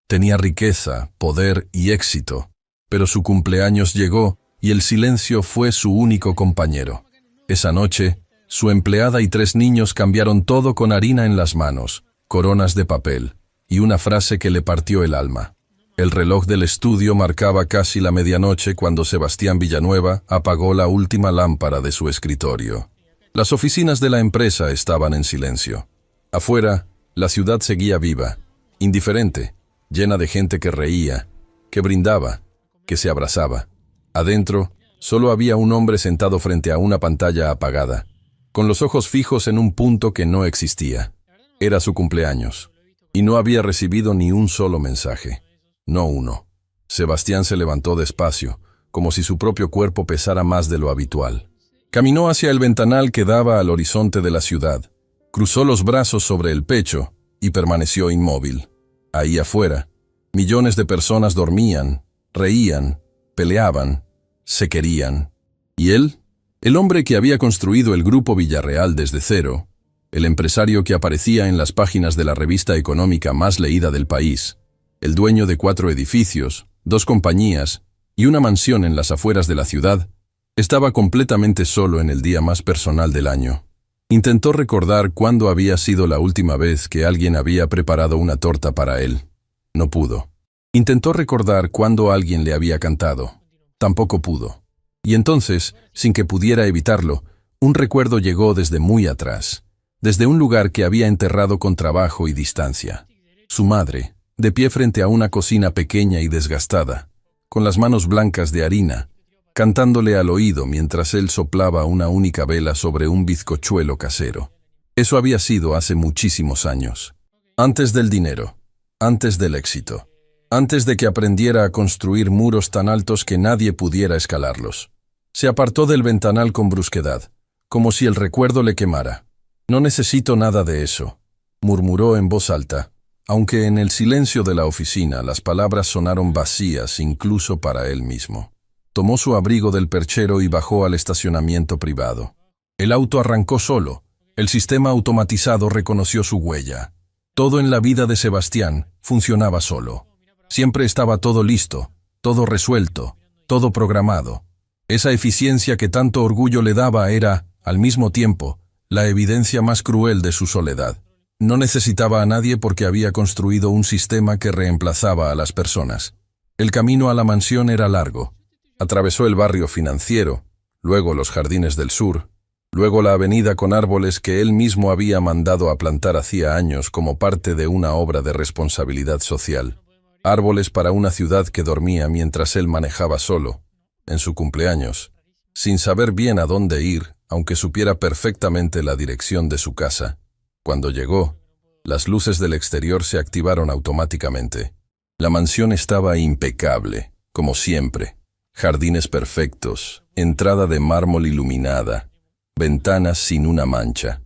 Tenía riqueza, poder y éxito, pero su cumpleaños llegó y el silencio fue su único compañero. Esa noche, su empleada y 3 niños cambiaron todo con harina en las manos, coronas de papel y una frase que le partió el alma. El reloj del estudio marcaba casi la medianoche cuando Sebastián Villanueva apagó la última lámpara de su escritorio. Las oficinas de la empresa estaban en silencio. Afuera, la ciudad seguía viva, indiferente, llena de gente que reía, que brindaba, que se abrazaba. Adentro, solo había un hombre sentado frente a una pantalla apagada, con los ojos fijos en un punto que no existía. Era su cumpleaños, y no había recibido ni un solo mensaje. No uno. Sebastián se levantó despacio, como si su propio cuerpo pesara más de lo habitual. Caminó hacia el ventanal que daba al horizonte de la ciudad, cruzó los brazos sobre el pecho y permaneció inmóvil. Ahí afuera, millones de personas dormían, reían, peleaban, se querían. ¿Y él? El hombre que había construido el Grupo Villarreal desde cero, el empresario que aparecía en las páginas de la revista económica más leída del país, el dueño de 4 edificios, 2 compañías y una mansión en las afueras de la ciudad, estaba completamente solo en el día más personal del año. Intentó recordar cuándo había sido la última vez que alguien había preparado una torta para él. No pudo. Intentó recordar cuándo alguien le había cantado. Tampoco pudo. Y entonces, sin que pudiera evitarlo, un recuerdo llegó desde muy atrás, desde un lugar que había enterrado con trabajo y distancia. Su madre, de pie frente a una cocina pequeña y desgastada, con las manos blancas de harina, cantándole al oído mientras él soplaba una única vela sobre un bizcochuelo casero. Eso había sido hace muchísimos años. Antes del dinero, antes del éxito, antes de que aprendiera a construir muros tan altos que nadie pudiera escalarlos. Se apartó del ventanal con brusquedad, como si el recuerdo le quemara. «No necesito nada de eso», murmuró en voz alta, aunque en el silencio de la oficina las palabras sonaron vacías incluso para él mismo. Tomó su abrigo del perchero y bajó al estacionamiento privado. El auto arrancó solo. El sistema automatizado reconoció su huella. Todo en la vida de Sebastián funcionaba solo. Siempre estaba todo listo, todo resuelto, todo programado. Esa eficiencia que tanto orgullo le daba era, al mismo tiempo, la evidencia más cruel de su soledad. No necesitaba a nadie porque había construido un sistema que reemplazaba a las personas. El camino a la mansión era largo. Atravesó el barrio financiero, luego los jardines del sur, luego la avenida con árboles que él mismo había mandado a plantar hacía años como parte de una obra de responsabilidad social. Árboles para una ciudad que dormía mientras él manejaba solo, en su cumpleaños, sin saber bien a dónde ir, aunque supiera perfectamente la dirección de su casa. Cuando llegó, las luces del exterior se activaron automáticamente. La mansión estaba impecable, como siempre. Jardines perfectos, entrada de mármol iluminada, ventanas sin una mancha.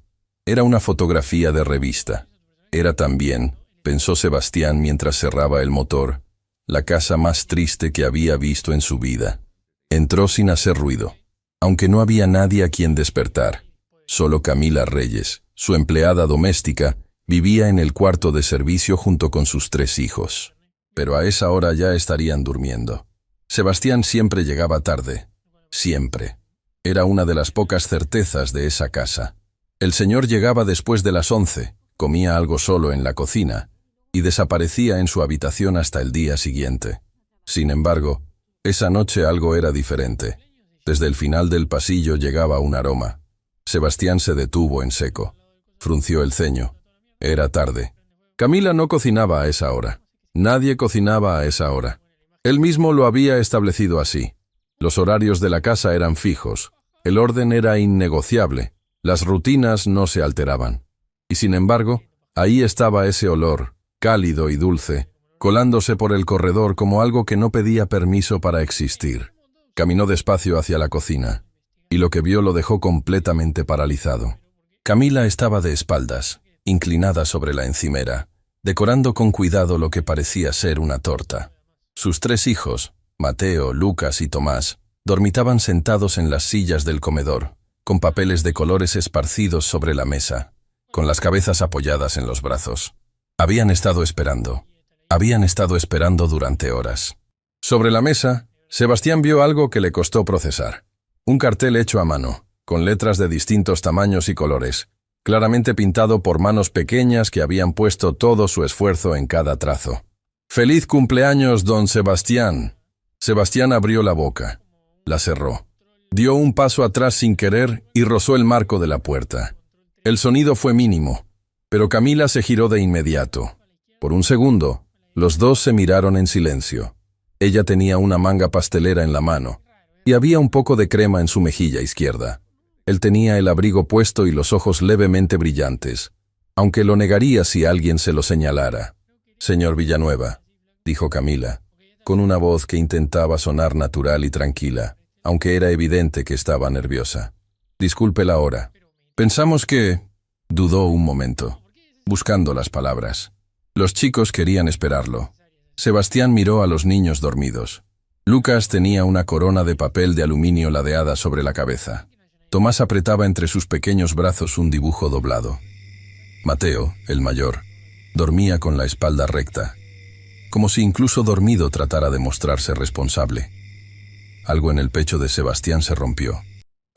Era una fotografía de revista. Era también, pensó Sebastián mientras cerraba el motor, la casa más triste que había visto en su vida. Entró sin hacer ruido, aunque no había nadie a quien despertar. Solo Camila Reyes, su empleada doméstica, vivía en el cuarto de servicio junto con sus 3 hijos. Pero a esa hora ya estarían durmiendo. Sebastián siempre llegaba tarde. Siempre. Era una de las pocas certezas de esa casa. El señor llegaba después de las 11, comía algo solo en la cocina y desaparecía en su habitación hasta el día siguiente. Sin embargo, esa noche algo era diferente. Desde el final del pasillo llegaba un aroma. Sebastián se detuvo en seco. Frunció el ceño. Era tarde. Camila no cocinaba a esa hora. Nadie cocinaba a esa hora. Él mismo lo había establecido así. Los horarios de la casa eran fijos. El orden era innegociable. Las rutinas no se alteraban. Y sin embargo, ahí estaba ese olor, cálido y dulce, colándose por el corredor como algo que no pedía permiso para existir. Caminó despacio hacia la cocina, y lo que vio lo dejó completamente paralizado. Camila estaba de espaldas, inclinada sobre la encimera, decorando con cuidado lo que parecía ser una torta. Sus 3 hijos, Mateo, Lucas y Tomás, dormitaban sentados en las sillas del comedor, con papeles de colores esparcidos sobre la mesa, con las cabezas apoyadas en los brazos. Habían estado esperando. Habían estado esperando durante horas. Sobre la mesa, Sebastián vio algo que le costó procesar. Un cartel hecho a mano, con letras de distintos tamaños y colores, claramente pintado por manos pequeñas que habían puesto todo su esfuerzo en cada trazo. «Feliz cumpleaños, don Sebastián». Sebastián abrió la boca. La cerró. Dio un paso atrás sin querer y rozó el marco de la puerta. El sonido fue mínimo, pero Camila se giró de inmediato. Por un segundo, los dos se miraron en silencio. Ella tenía una manga pastelera en la mano, y había un poco de crema en su mejilla izquierda. Él tenía el abrigo puesto y los ojos levemente brillantes, aunque lo negaría si alguien se lo señalara. «Señor Villanueva», dijo Camila, con una voz que intentaba sonar natural y tranquila, aunque era evidente que estaba nerviosa. «Disculpe la hora. Pensamos que...» Dudó un momento, buscando las palabras. Los chicos querían esperarlo. Sebastián miró a los niños dormidos. Lucas tenía una corona de papel de aluminio ladeada sobre la cabeza. Tomás apretaba entre sus pequeños brazos un dibujo doblado. Mateo, el mayor, dormía con la espalda recta, como si incluso dormido tratara de mostrarse responsable. Algo en el pecho de Sebastián se rompió.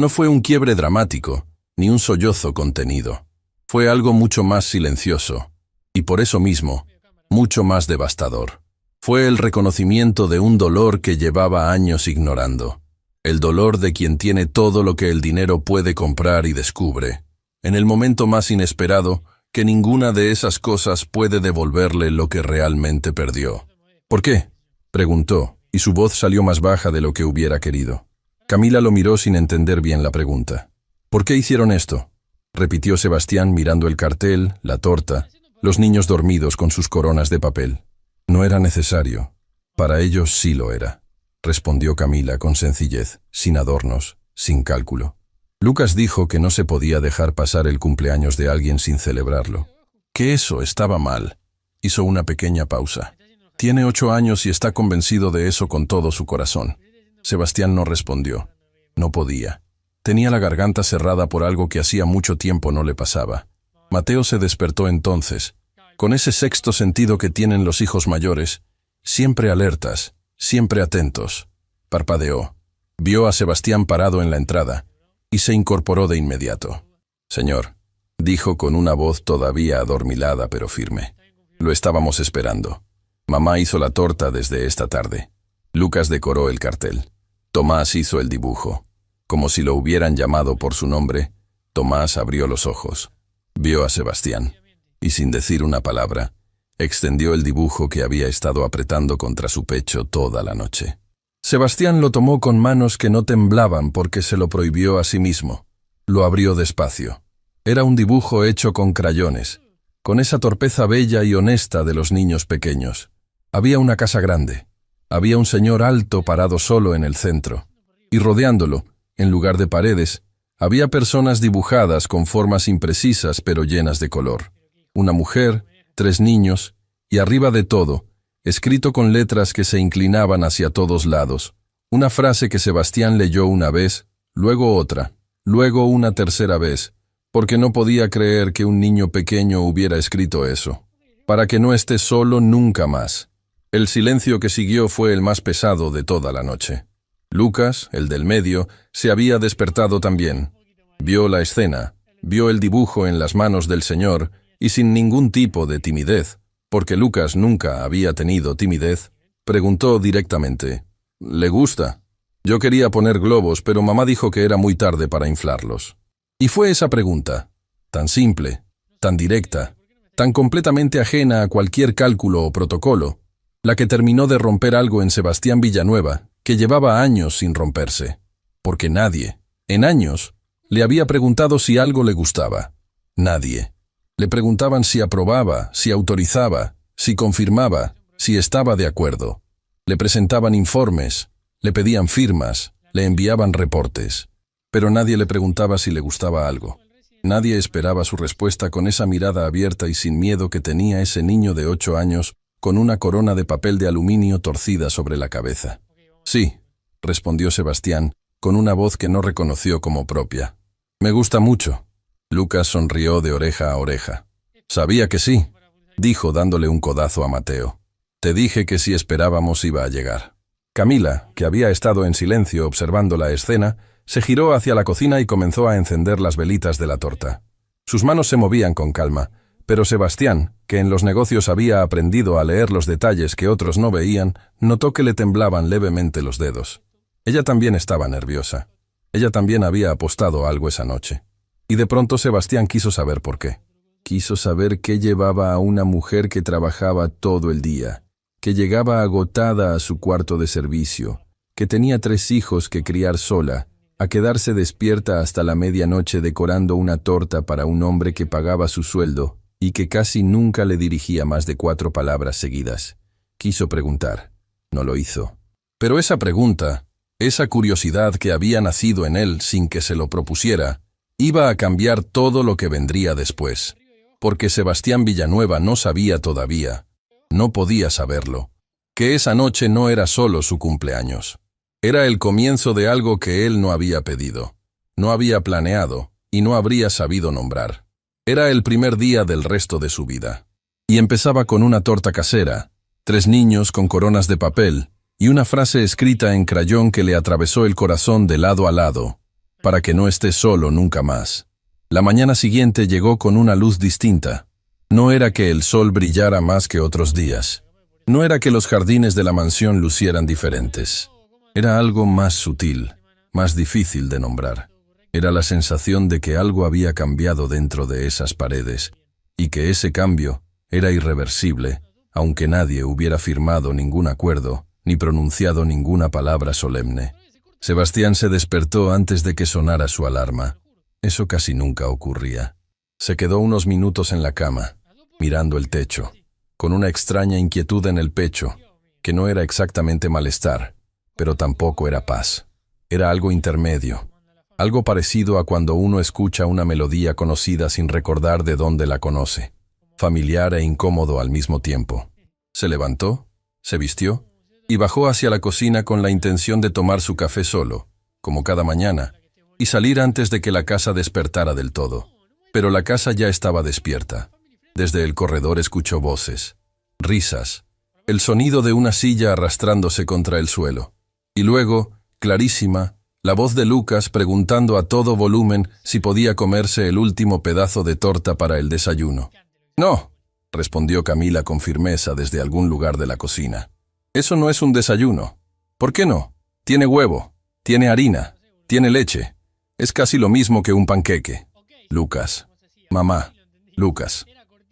No fue un quiebre dramático, ni un sollozo contenido. Fue algo mucho más silencioso, y por eso mismo, mucho más devastador. Fue el reconocimiento de un dolor que llevaba años ignorando. El dolor de quien tiene todo lo que el dinero puede comprar y descubre, en el momento más inesperado, que ninguna de esas cosas puede devolverle lo que realmente perdió. «¿Por qué?», preguntó, y su voz salió más baja de lo que hubiera querido. Camila lo miró sin entender bien la pregunta. «¿Por qué hicieron esto?», repitió Sebastián mirando el cartel, la torta, los niños dormidos con sus coronas de papel. «No era necesario. Para ellos sí lo era», respondió Camila con sencillez, sin adornos, sin cálculo. Lucas dijo que no se podía dejar pasar el cumpleaños de alguien sin celebrarlo. Que eso estaba mal. Hizo una pequeña pausa. Tiene 8 años y está convencido de eso con todo su corazón. Sebastián no respondió. No podía. Tenía la garganta cerrada por algo que hacía mucho tiempo no le pasaba. Mateo se despertó entonces, con ese sexto sentido que tienen los hijos mayores, siempre alertas, siempre atentos. Parpadeó. Vio a Sebastián parado en la entrada y se incorporó de inmediato. «Señor», dijo con una voz todavía adormilada pero firme. «Lo estábamos esperando. Mamá hizo la torta desde esta tarde. Lucas decoró el cartel. Tomás hizo el dibujo. Como si lo hubieran llamado por su nombre, Tomás abrió los ojos. Vio a Sebastián y sin decir una palabra, extendió el dibujo que había estado apretando contra su pecho toda la noche. Sebastián lo tomó con manos que no temblaban porque se lo prohibió a sí mismo. Lo abrió despacio. Era un dibujo hecho con crayones, con esa torpeza bella y honesta de los niños pequeños. Había una casa grande. Había un señor alto parado solo en el centro. Y rodeándolo, en lugar de paredes, había personas dibujadas con formas imprecisas pero llenas de color. Una mujer, 3 niños, y arriba de todo, escrito con letras que se inclinaban hacia todos lados, una frase que Sebastián leyó una vez, luego otra, luego una tercera vez, porque no podía creer que un niño pequeño hubiera escrito eso. «Para que no esté solo nunca más». El silencio que siguió fue el más pesado de toda la noche. Lucas, el del medio, se había despertado también. Vio la escena, vio el dibujo en las manos del señor, y sin ningún tipo de timidez, porque Lucas nunca había tenido timidez, preguntó directamente: «¿Le gusta? Yo quería poner globos, pero mamá dijo que era muy tarde para inflarlos». Y fue esa pregunta, tan simple, tan directa, tan completamente ajena a cualquier cálculo o protocolo, la que terminó de romper algo en Sebastián Villanueva, que llevaba años sin romperse. Porque nadie, en años, le había preguntado si algo le gustaba. Nadie. Le preguntaban si aprobaba, si autorizaba, si confirmaba, si estaba de acuerdo. Le presentaban informes, le pedían firmas, le enviaban reportes. Pero nadie le preguntaba si le gustaba algo. Nadie esperaba su respuesta con esa mirada abierta y sin miedo que tenía ese niño de 8 años con una corona de papel de aluminio torcida sobre la cabeza. «Sí», respondió Sebastián, con una voz que no reconoció como propia. «Me gusta mucho». Lucas sonrió de oreja a oreja. «Sabía que sí», dijo dándole un codazo a Mateo. Te dije que si esperábamos iba a llegar. Camila, que había estado en silencio observando la escena, se giró hacia la cocina y comenzó a encender las velitas de la torta. Sus manos se movían con calma, pero Sebastián, que en los negocios había aprendido a leer los detalles que otros no veían, notó que le temblaban levemente los dedos. Ella también estaba nerviosa. Ella también había apostado algo esa noche. Y de pronto Sebastián quiso saber por qué. Quiso saber qué llevaba a una mujer que trabajaba todo el día, que llegaba agotada a su cuarto de servicio, que tenía 3 hijos que criar sola, a quedarse despierta hasta la medianoche decorando una torta para un hombre que pagaba su sueldo y que casi nunca le dirigía más de 4 palabras seguidas. Quiso preguntar. No lo hizo. Pero esa pregunta, esa curiosidad que había nacido en él sin que se lo propusiera, iba a cambiar todo lo que vendría después. Porque Sebastián Villanueva no sabía todavía, no podía saberlo, que esa noche no era solo su cumpleaños. Era el comienzo de algo que él no había pedido, no había planeado y no habría sabido nombrar. Era el primer día del resto de su vida. Y empezaba con una torta casera, 3 niños con coronas de papel y una frase escrita en crayón que le atravesó el corazón de lado a lado, para que no esté solo nunca más. La mañana siguiente llegó con una luz distinta. No era que el sol brillara más que otros días. No era que los jardines de la mansión lucieran diferentes. Era algo más sutil, más difícil de nombrar. Era la sensación de que algo había cambiado dentro de esas paredes, y que ese cambio era irreversible, aunque nadie hubiera firmado ningún acuerdo, ni pronunciado ninguna palabra solemne. Sebastián se despertó antes de que sonara su alarma. Eso casi nunca ocurría. Se quedó unos minutos en la cama, mirando el techo, con una extraña inquietud en el pecho, que no era exactamente malestar, pero tampoco era paz. Era algo intermedio, algo parecido a cuando uno escucha una melodía conocida sin recordar de dónde la conoce, familiar e incómodo al mismo tiempo. Se levantó, se vistió y bajó hacia la cocina con la intención de tomar su café solo, como cada mañana, y salir antes de que la casa despertara del todo. Pero la casa ya estaba despierta. Desde el corredor escuchó voces, risas, el sonido de una silla arrastrándose contra el suelo. Y luego, clarísima, la voz de Lucas preguntando a todo volumen si podía comerse el último pedazo de torta para el desayuno. «No», respondió Camila con firmeza desde algún lugar de la cocina. «Eso no es un desayuno». «¿Por qué no? Tiene huevo, tiene harina, tiene leche. Es casi lo mismo que un panqueque». «Lucas». «Mamá». «Lucas».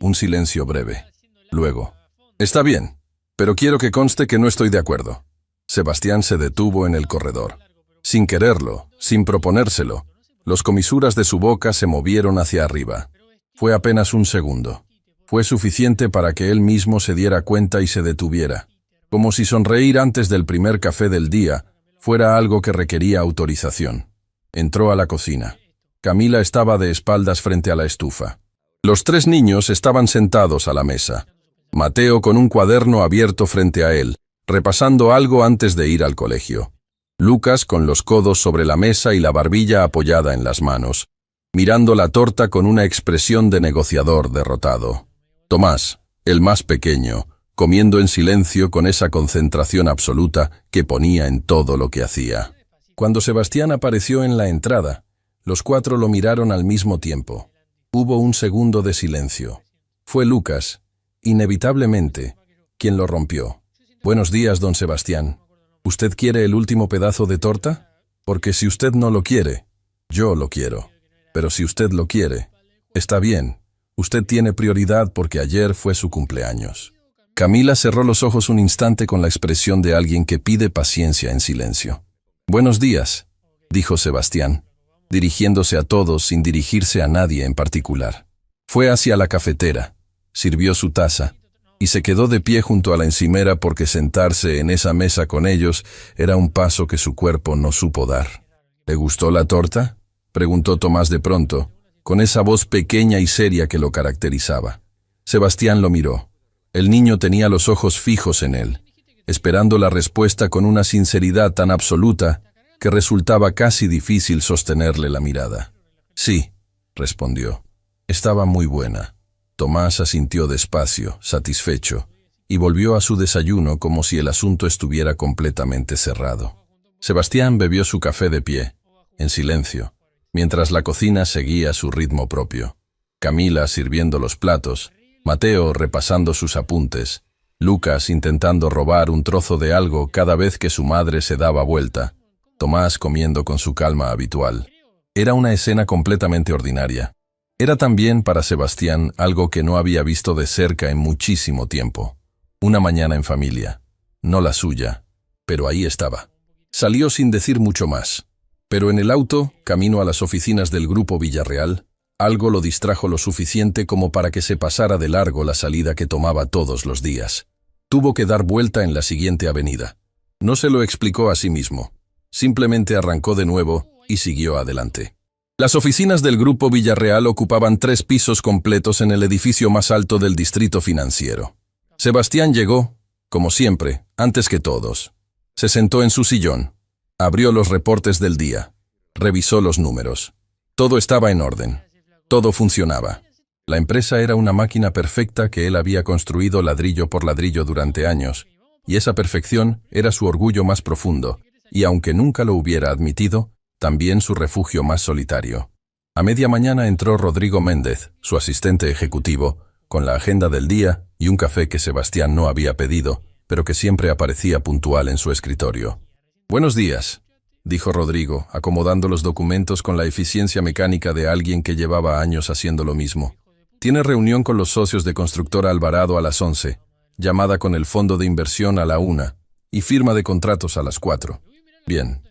Un silencio breve. Luego. «Está bien, pero quiero que conste que no estoy de acuerdo». Sebastián se detuvo en el corredor. Sin quererlo, sin proponérselo, los comisuras de su boca se movieron hacia arriba. Fue apenas un segundo. Fue suficiente para que él mismo se diera cuenta y se detuviera, como si sonreír antes del primer café del día fuera algo que requería autorización. Entró a la cocina. Camila estaba de espaldas frente a la estufa. Los 3 niños estaban sentados a la mesa. Mateo con un cuaderno abierto frente a él, repasando algo antes de ir al colegio. Lucas con los codos sobre la mesa y la barbilla apoyada en las manos, mirando la torta con una expresión de negociador derrotado. Tomás, el más pequeño, comiendo en silencio con esa concentración absoluta que ponía en todo lo que hacía. Cuando Sebastián apareció en la entrada, los 4 lo miraron al mismo tiempo. Hubo un segundo de silencio. Fue Lucas, inevitablemente, quien lo rompió. «Buenos días, don Sebastián. ¿Usted quiere el último pedazo de torta? Porque si usted no lo quiere, yo lo quiero. Pero si usted lo quiere, está bien. Usted tiene prioridad porque ayer fue su cumpleaños». Camila cerró los ojos un instante con la expresión de alguien que pide paciencia en silencio. «Buenos días», dijo Sebastián, dirigiéndose a todos sin dirigirse a nadie en particular. Fue hacia la cafetera, sirvió su taza, y se quedó de pie junto a la encimera porque sentarse en esa mesa con ellos era un paso que su cuerpo no supo dar. «¿Le gustó la torta?», preguntó Tomás de pronto, con esa voz pequeña y seria que lo caracterizaba. Sebastián lo miró. El niño tenía los ojos fijos en él, esperando la respuesta con una sinceridad tan absoluta que resultaba casi difícil sostenerle la mirada. «Sí», respondió. «Estaba muy buena». Tomás asintió despacio, satisfecho, y volvió a su desayuno como si el asunto estuviera completamente cerrado. Sebastián bebió su café de pie, en silencio, mientras la cocina seguía su ritmo propio. Camila sirviendo los platos, Mateo repasando sus apuntes, Lucas intentando robar un trozo de algo cada vez que su madre se daba vuelta, Tomás comiendo con su calma habitual. Era una escena completamente ordinaria. Era también para Sebastián algo que no había visto de cerca en muchísimo tiempo. Una mañana en familia, no la suya, pero ahí estaba. Salió sin decir mucho más, pero en el auto, camino a las oficinas del Grupo Villarreal, algo lo distrajo lo suficiente como para que se pasara de largo la salida que tomaba todos los días. Tuvo que dar vuelta en la siguiente avenida. No se lo explicó a sí mismo. Simplemente arrancó de nuevo y siguió adelante. Las oficinas del Grupo Villarreal ocupaban 3 pisos completos en el edificio más alto del distrito financiero. Sebastián llegó, como siempre, antes que todos. Se sentó en su sillón, abrió los reportes del día, revisó los números. Todo estaba en orden, todo funcionaba. La empresa era una máquina perfecta que él había construido ladrillo por ladrillo durante años, y esa perfección era su orgullo más profundo, y aunque nunca lo hubiera admitido, también su refugio más solitario. A media mañana entró Rodrigo Méndez, su asistente ejecutivo, con la agenda del día y un café que Sebastián no había pedido, pero que siempre aparecía puntual en su escritorio. «Buenos días», dijo Rodrigo, acomodando los documentos con la eficiencia mecánica de alguien que llevaba años haciendo lo mismo. «Tiene reunión con los socios de Constructora Alvarado a las 11, llamada con el fondo de inversión a la 1 y firma de contratos a las 4. Bien».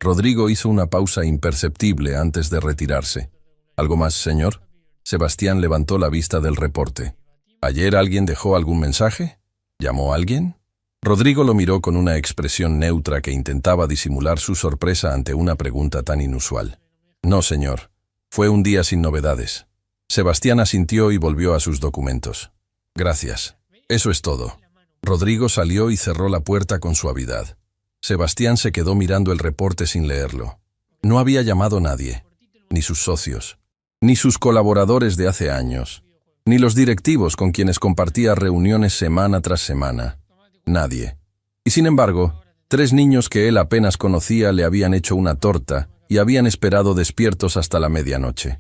Rodrigo hizo una pausa imperceptible antes de retirarse. «¿Algo más, señor?» Sebastián levantó la vista del reporte. «¿Ayer alguien dejó algún mensaje? ¿Llamó a alguien?» Rodrigo lo miró con una expresión neutra que intentaba disimular su sorpresa ante una pregunta tan inusual. «No, señor. Fue un día sin novedades». Sebastián asintió y volvió a sus documentos. «Gracias. Eso es todo». Rodrigo salió y cerró la puerta con suavidad. Sebastián se quedó mirando el reporte sin leerlo. No había llamado a nadie, ni sus socios, ni sus colaboradores de hace años, ni los directivos con quienes compartía reuniones semana tras semana. Nadie. Y sin embargo, 3 niños que él apenas conocía le habían hecho una torta y habían esperado despiertos hasta la medianoche.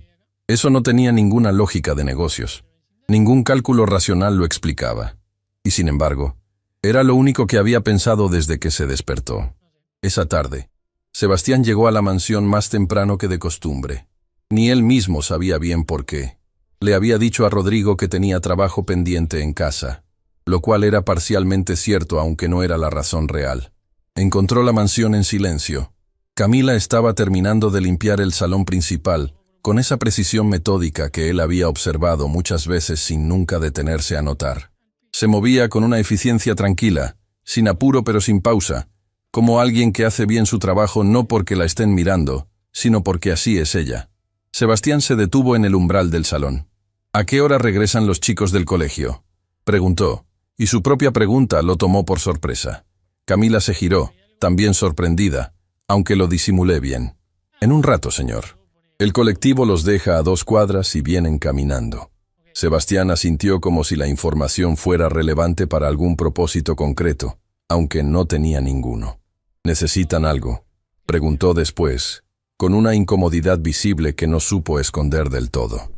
Eso no tenía ninguna lógica de negocios. Ningún cálculo racional lo explicaba. Y sin embargo, era lo único que había pensado desde que se despertó. Esa tarde, Sebastián llegó a la mansión más temprano que de costumbre. Ni él mismo sabía bien por qué. Le había dicho a Rodrigo que tenía trabajo pendiente en casa, lo cual era parcialmente cierto aunque no era la razón real. Encontró la mansión en silencio. Camila estaba terminando de limpiar el salón principal, con esa precisión metódica que él había observado muchas veces sin nunca detenerse a notar. Se movía con una eficiencia tranquila, sin apuro pero sin pausa, como alguien que hace bien su trabajo no porque la estén mirando, sino porque así es ella. Sebastián se detuvo en el umbral del salón. «¿A qué hora regresan los chicos del colegio?», preguntó, y su propia pregunta lo tomó por sorpresa. Camila se giró, también sorprendida, aunque lo disimulé bien. «En un rato, señor. El colectivo los deja a 2 cuadras y vienen caminando». Sebastián asintió como si la información fuera relevante para algún propósito concreto, aunque no tenía ninguno. «¿Necesitan algo?», preguntó después, con una incomodidad visible que no supo esconder del todo.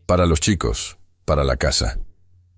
«Para los chicos, para la casa».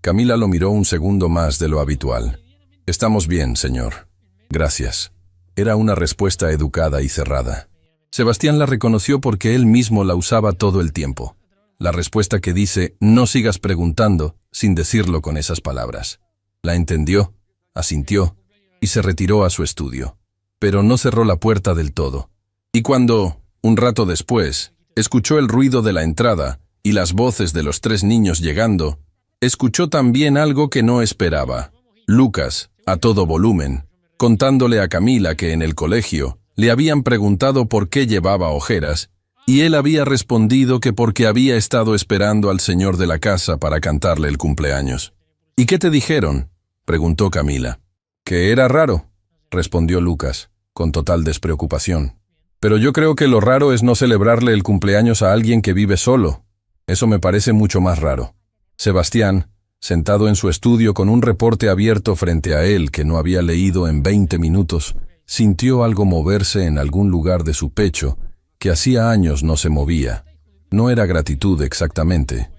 Camila lo miró un segundo más de lo habitual. «Estamos bien, señor. Gracias». Era una respuesta educada y cerrada. Sebastián la reconoció porque él mismo la usaba todo el tiempo. La respuesta que dice, no sigas preguntando, sin decirlo con esas palabras. La entendió, asintió, y se retiró a su estudio. Pero no cerró la puerta del todo. Y cuando, un rato después, escuchó el ruido de la entrada y las voces de los 3 niños llegando, escuchó también algo que no esperaba. Lucas, a todo volumen, contándole a Camila que en el colegio le habían preguntado por qué llevaba ojeras, y él había respondido que porque había estado esperando al señor de la casa para cantarle el cumpleaños. «¿Y qué te dijeron?», preguntó Camila. «Que era raro», respondió Lucas, con total despreocupación. «Pero yo creo que lo raro es no celebrarle el cumpleaños a alguien que vive solo. Eso me parece mucho más raro». Sebastián, Sentado en su estudio con un reporte abierto frente a él que no había leído en 20 minutos, sintió algo moverse en algún lugar de su pecho que hacía años no se movía. No era gratitud exactamente,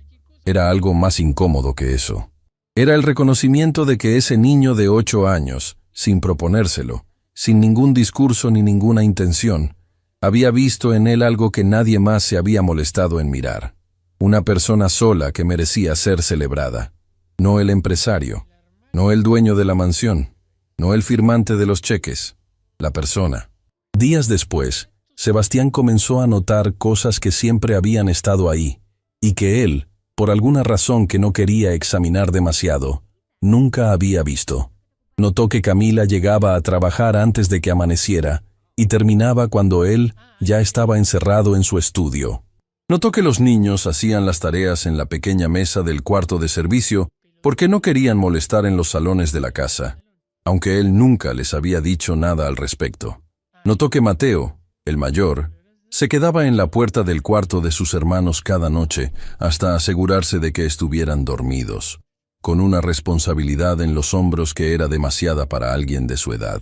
era algo más incómodo que eso. Era el reconocimiento de que ese niño de 8 años, sin proponérselo, sin ningún discurso ni ninguna intención, había visto en él algo que nadie más se había molestado en mirar. Una persona sola que merecía ser celebrada. No el empresario, no el dueño de la mansión, no el firmante de los cheques, la persona. Días después, Sebastián comenzó a notar cosas que siempre habían estado ahí, y que él, por alguna razón que no quería examinar demasiado, nunca había visto. Notó que Camila llegaba a trabajar antes de que amaneciera y terminaba cuando él ya estaba encerrado en su estudio. Notó que los niños hacían las tareas en la pequeña mesa del cuarto de servicio porque no querían molestar en los salones de la casa, aunque él nunca les había dicho nada al respecto. Notó que Mateo, el mayor, se quedaba en la puerta del cuarto de sus hermanos cada noche hasta asegurarse de que estuvieran dormidos, con una responsabilidad en los hombros que era demasiada para alguien de su edad.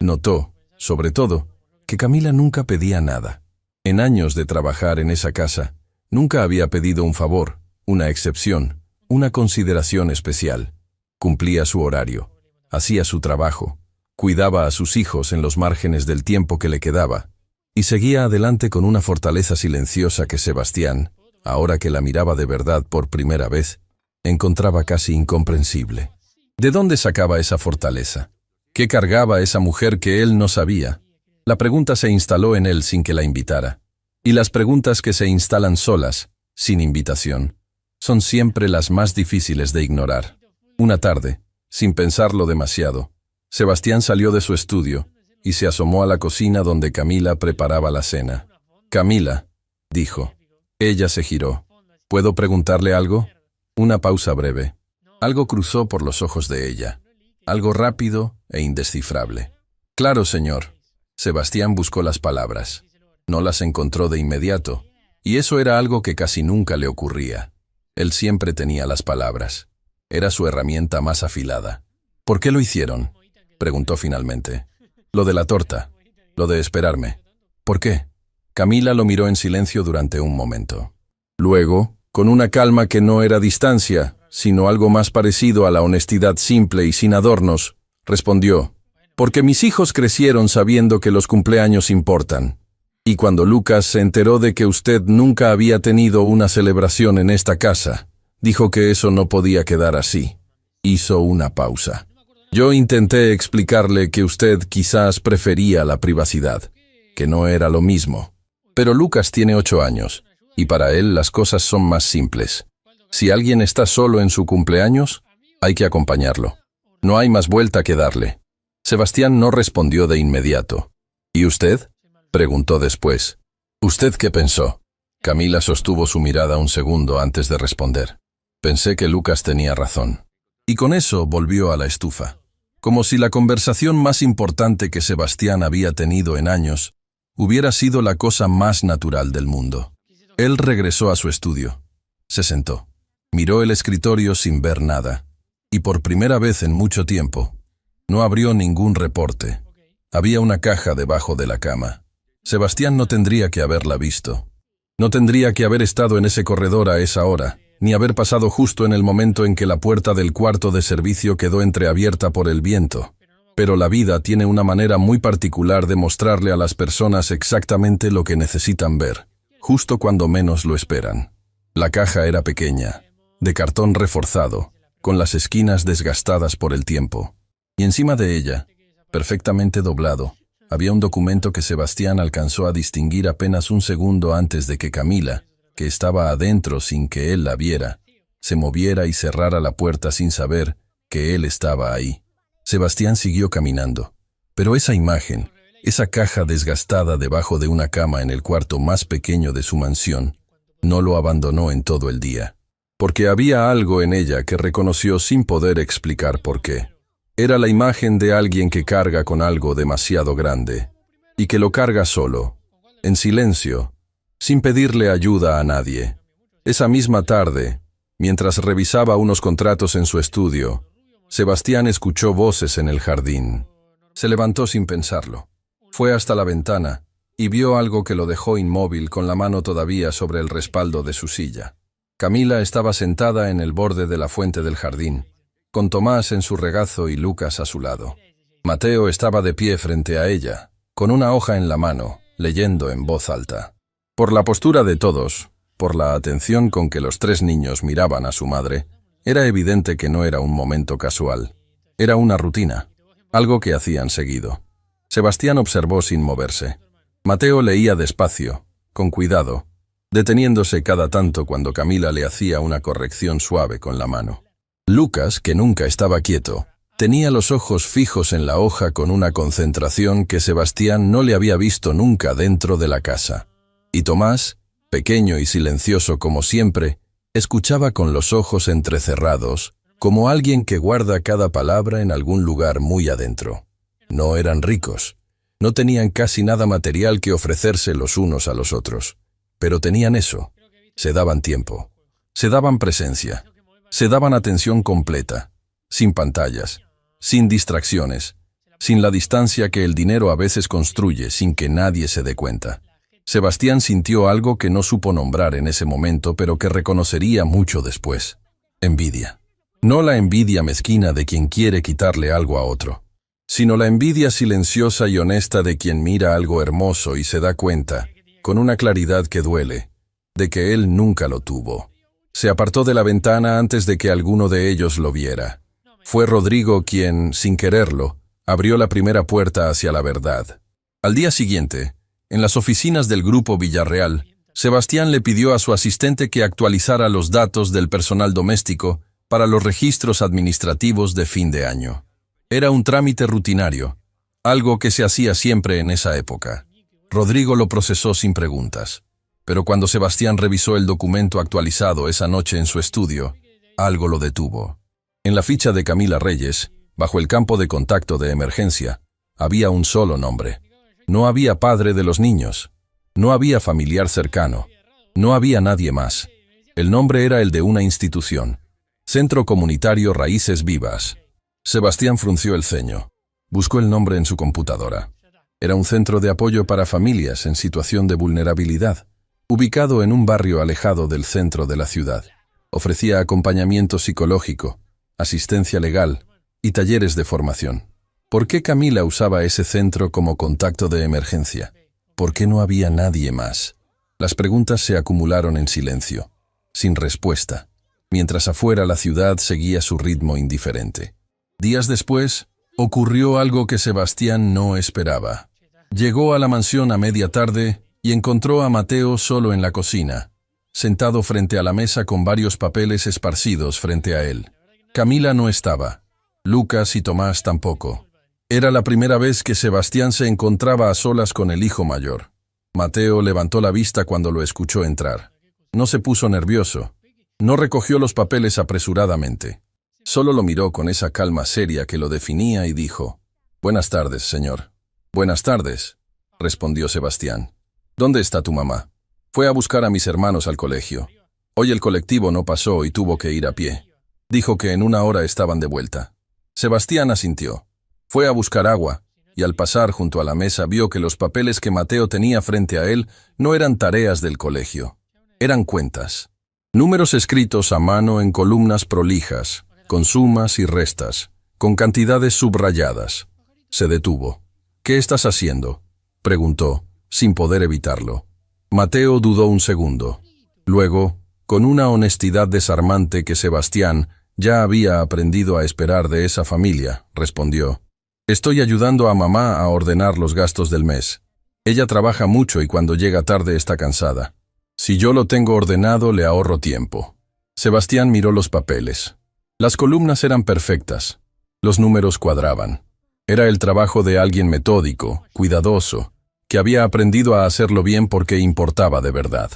Notó, sobre todo, que Camila nunca pedía nada. En años de trabajar en esa casa, nunca había pedido un favor, una excepción, una consideración especial. Cumplía su horario, hacía su trabajo, cuidaba a sus hijos en los márgenes del tiempo que le quedaba, y seguía adelante con una fortaleza silenciosa que Sebastián, ahora que la miraba de verdad por primera vez, encontraba casi incomprensible. ¿De dónde sacaba esa fortaleza? ¿Qué cargaba esa mujer que él no sabía? La pregunta se instaló en él sin que la invitara. Y las preguntas que se instalan solas, sin invitación, son siempre las más difíciles de ignorar. Una tarde, sin pensarlo demasiado, Sebastián salió de su estudio y se asomó a la cocina donde Camila preparaba la cena. «Camila», dijo. Ella se giró. «¿Puedo preguntarle algo?» Una pausa breve. Algo cruzó por los ojos de ella. Algo rápido e indescifrable. «Claro, señor». Sebastián buscó las palabras. No las encontró de inmediato, y eso era algo que casi nunca le ocurría. Él siempre tenía las palabras. Era su herramienta más afilada. «¿Por qué lo hicieron?», preguntó finalmente. «Lo de la torta. Lo de esperarme». «¿Por qué?». Camila lo miró en silencio durante un momento. Luego, con una calma que no era distancia, sino algo más parecido a la honestidad simple y sin adornos, respondió: «Porque mis hijos crecieron sabiendo que los cumpleaños importan. Y cuando Lucas se enteró de que usted nunca había tenido una celebración en esta casa, dijo que eso no podía quedar así». Hizo una pausa. «Yo intenté explicarle que usted quizás prefería la privacidad, que no era lo mismo. Pero Lucas tiene 8 años, y para él las cosas son más simples. Si alguien está solo en su cumpleaños, hay que acompañarlo. No hay más vuelta que darle». Sebastián no respondió de inmediato. «¿Y usted?», preguntó después. «¿Usted qué pensó?». Camila sostuvo su mirada un segundo antes de responder. «Pensé que Lucas tenía razón». Y con eso volvió a la estufa. Como si la conversación más importante que Sebastián había tenido en años hubiera sido la cosa más natural del mundo. Él regresó a su estudio. Se sentó. Miró el escritorio sin ver nada. Y por primera vez en mucho tiempo, no abrió ningún reporte. Había una caja debajo de la cama. Sebastián no tendría que haberla visto. No tendría que haber estado en ese corredor a esa hora, ni haber pasado justo en el momento en que la puerta del cuarto de servicio quedó entreabierta por el viento. Pero la vida tiene una manera muy particular de mostrarle a las personas exactamente lo que necesitan ver, justo cuando menos lo esperan. La caja era pequeña, de cartón reforzado, con las esquinas desgastadas por el tiempo. Y encima de ella, perfectamente doblado, había un documento que Sebastián alcanzó a distinguir apenas un segundo antes de que Camila, que estaba adentro sin que él la viera, se moviera y cerrara la puerta sin saber que él estaba ahí. Sebastián siguió caminando, pero esa imagen, esa caja desgastada debajo de una cama en el cuarto más pequeño de su mansión, no lo abandonó en todo el día, porque había algo en ella que reconoció sin poder explicar por qué. Era la imagen de alguien que carga con algo demasiado grande, y que lo carga solo, en silencio, sin pedirle ayuda a nadie. Esa misma tarde, Mientras revisaba unos contratos en su estudio, Sebastián escuchó voces en el jardín. Se levantó sin pensarlo. Fue hasta la ventana y vio algo que lo dejó inmóvil con la mano todavía sobre el respaldo de su silla. Camila estaba sentada en el borde de la fuente del jardín, con Tomás en su regazo y Lucas a su lado. Mateo estaba de pie frente a ella, con una hoja en la mano, leyendo en voz alta. Por la postura de todos, por la atención con que los tres niños miraban a su madre, era evidente que no era un momento casual. Era una rutina, algo que hacían seguido. Sebastián observó sin moverse. Mateo leía despacio, con cuidado, deteniéndose cada tanto cuando Camila le hacía una corrección suave con la mano. Lucas, que nunca estaba quieto, tenía los ojos fijos en la hoja con una concentración que Sebastián no le había visto nunca dentro de la casa. Y Tomás, pequeño y silencioso como siempre, escuchaba con los ojos entrecerrados, como alguien que guarda cada palabra en algún lugar muy adentro. No eran ricos, no tenían casi nada material que ofrecerse los unos a los otros, pero tenían eso, se daban tiempo, se daban presencia, se daban atención completa, sin pantallas, sin distracciones, sin la distancia que el dinero a veces construye sin que nadie se dé cuenta. Sebastián sintió algo que no supo nombrar en ese momento, pero que reconocería mucho después. Envidia. No la envidia mezquina de quien quiere quitarle algo a otro, sino la envidia silenciosa y honesta de quien mira algo hermoso y se da cuenta, con una claridad que duele, de que él nunca lo tuvo. Se apartó de la ventana antes de que alguno de ellos lo viera. Fue Rodrigo quien, sin quererlo, abrió la primera puerta hacia la verdad. Al día siguiente, en las oficinas del Grupo Villarreal, Sebastián le pidió a su asistente que actualizara los datos del personal doméstico para los registros administrativos de fin de año. Era un trámite rutinario, algo que se hacía siempre en esa época. Rodrigo lo procesó sin preguntas, pero cuando Sebastián revisó el documento actualizado esa noche en su estudio, algo lo detuvo. En la ficha de Camila Reyes, bajo el campo de contacto de emergencia, había un solo nombre. No había padre de los niños, no había familiar cercano, no había nadie más. El nombre era el de una institución, Centro Comunitario Raíces Vivas. Sebastián frunció el ceño. Buscó el nombre en su computadora. Era un centro de apoyo para familias en situación de vulnerabilidad, ubicado en un barrio alejado del centro de la ciudad. Ofrecía acompañamiento psicológico, asistencia legal y talleres de formación. ¿Por qué Camila usaba ese centro como contacto de emergencia? ¿Por qué no había nadie más? Las preguntas se acumularon en silencio, sin respuesta, mientras afuera la ciudad seguía su ritmo indiferente. Días después, ocurrió algo que Sebastián no esperaba. Llegó a la mansión a media tarde y encontró a Mateo solo en la cocina, sentado frente a la mesa con varios papeles esparcidos frente a él. Camila no estaba, Lucas y Tomás tampoco. Era la primera vez que Sebastián se encontraba a solas con el hijo mayor. Mateo levantó la vista cuando lo escuchó entrar. No se puso nervioso. No recogió los papeles apresuradamente. Solo lo miró con esa calma seria que lo definía y dijo: «Buenas tardes, señor». «Buenas tardes», respondió Sebastián. «¿Dónde está tu mamá?» «Fue a buscar a mis hermanos al colegio. Hoy el colectivo no pasó y tuvo que ir a pie. Dijo que en una hora estaban de vuelta». Sebastián asintió. Fue a buscar agua, y al pasar junto a la mesa vio que los papeles que Mateo tenía frente a él no eran tareas del colegio. Eran cuentas. Números escritos a mano en columnas prolijas, con sumas y restas, con cantidades subrayadas. Se detuvo. «¿Qué estás haciendo?», preguntó, sin poder evitarlo. Mateo dudó un segundo. Luego, con una honestidad desarmante que Sebastián ya había aprendido a esperar de esa familia, respondió: «Estoy ayudando a mamá a ordenar los gastos del mes. Ella trabaja mucho y cuando llega tarde está cansada. Si yo lo tengo ordenado, le ahorro tiempo». Sebastián miró los papeles. Las columnas eran perfectas. Los números cuadraban. Era el trabajo de alguien metódico, cuidadoso, que había aprendido a hacerlo bien porque importaba de verdad.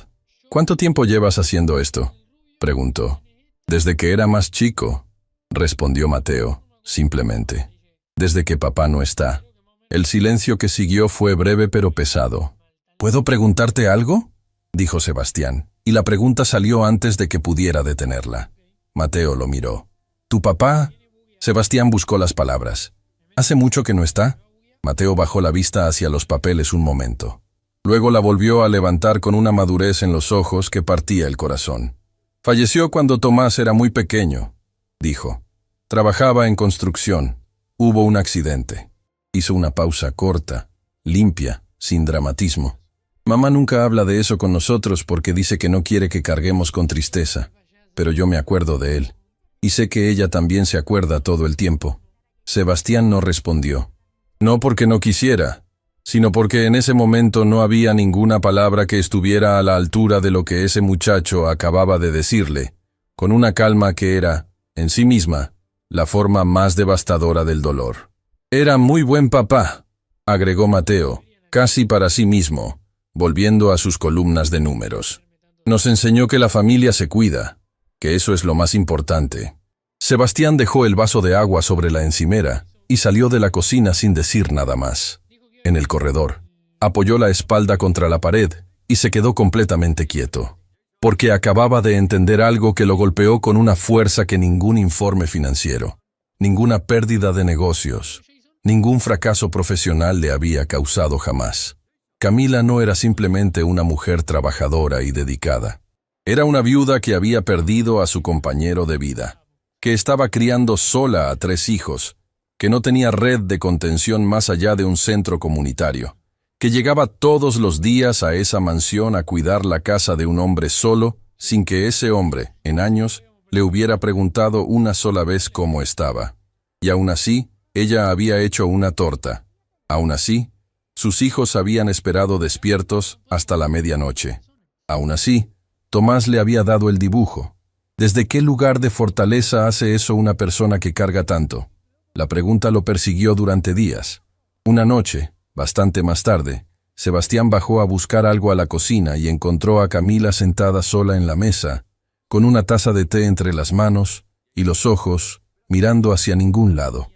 «¿Cuánto tiempo llevas haciendo esto?», preguntó. «Desde que era más chico», respondió Mateo, simplemente. «Desde que papá no está». El silencio que siguió fue breve pero pesado. «¿Puedo preguntarte algo?», dijo Sebastián, y la pregunta salió antes de que pudiera detenerla. Mateo lo miró. ¿Tu papá? Sebastián buscó las palabras. ¿Hace mucho que no está? Mateo bajó la vista hacia los papeles un momento. Luego la volvió a levantar con una madurez en los ojos que partía el corazón. Falleció cuando Tomás era muy pequeño, dijo. Trabajaba en construcción. Hubo un accidente. Hizo una pausa corta, limpia, sin dramatismo. Mamá nunca habla de eso con nosotros porque dice que no quiere que carguemos con tristeza. Pero yo me acuerdo de él. Y sé que ella también se acuerda todo el tiempo. Sebastián no respondió. No porque no quisiera, sino porque en ese momento no había ninguna palabra que estuviera a la altura de lo que ese muchacho acababa de decirle, con una calma que era, en sí misma, la forma más devastadora del dolor. Era muy buen papá, agregó Mateo, casi para sí mismo, volviendo a sus columnas de números. Nos enseñó que la familia se cuida, que eso es lo más importante. Sebastián dejó el vaso de agua sobre la encimera y salió de la cocina sin decir nada más. En el corredor, apoyó la espalda contra la pared y se quedó completamente quieto, porque acababa de entender algo que lo golpeó con una fuerza que ningún informe financiero, ninguna pérdida de negocios, ningún fracaso profesional le había causado jamás. Camila no era simplemente una mujer trabajadora y dedicada. Era una viuda que había perdido a su compañero de vida, que estaba criando sola a 3 hijos, que no tenía red de contención más allá de un centro comunitario, que llegaba todos los días a esa mansión a cuidar la casa de un hombre solo, sin que ese hombre, en años, le hubiera preguntado una sola vez cómo estaba. Y aún así, ella había hecho una torta. Aún así, sus hijos habían esperado despiertos hasta la medianoche. Aún así, Tomás le había dado el dibujo. ¿Desde qué lugar de fortaleza hace eso una persona que carga tanto? La pregunta lo persiguió durante días. Una noche, bastante más tarde, Sebastián bajó a buscar algo a la cocina y encontró a Camila sentada sola en la mesa, con una taza de té entre las manos y los ojos mirando hacia ningún lado.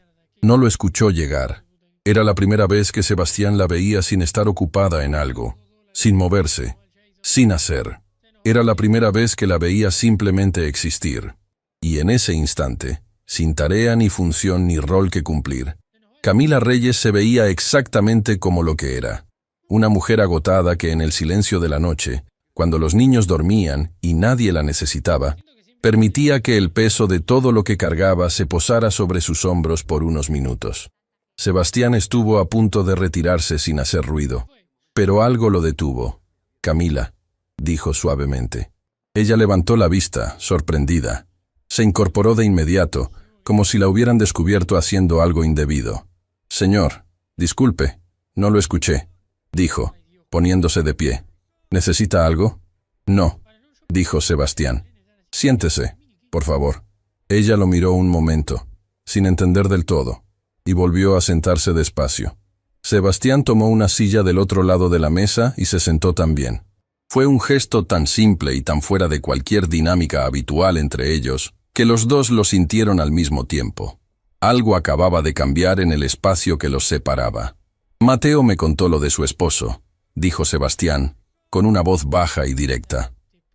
No lo escuchó llegar. Era la primera vez que Sebastián la veía sin estar ocupada en algo, sin moverse, sin hacer. Era la primera vez que la veía simplemente existir. Y en ese instante, sin tarea ni función ni rol que cumplir, Camila Reyes se veía exactamente como lo que era. Una mujer agotada que en el silencio de la noche, cuando los niños dormían y nadie la necesitaba, permitía que el peso de todo lo que cargaba se posara sobre sus hombros por unos minutos. Sebastián estuvo a punto de retirarse sin hacer ruido, pero algo lo detuvo. Camila, dijo suavemente. Ella levantó la vista, sorprendida. Se incorporó de inmediato, como si la hubieran descubierto haciendo algo indebido. Señor, disculpe, no lo escuché, dijo, poniéndose de pie. ¿Necesita algo? No, dijo Sebastián. Siéntese, por favor. Ella lo miró un momento, sin entender del todo, y volvió a sentarse despacio. Sebastián tomó una silla del otro lado de la mesa y se sentó también. Fue un gesto tan simple y tan fuera de cualquier dinámica habitual entre ellos, que los dos lo sintieron al mismo tiempo. Algo acababa de cambiar en el espacio que los separaba. Mateo me contó lo de su esposo, dijo Sebastián, con una voz baja y directa.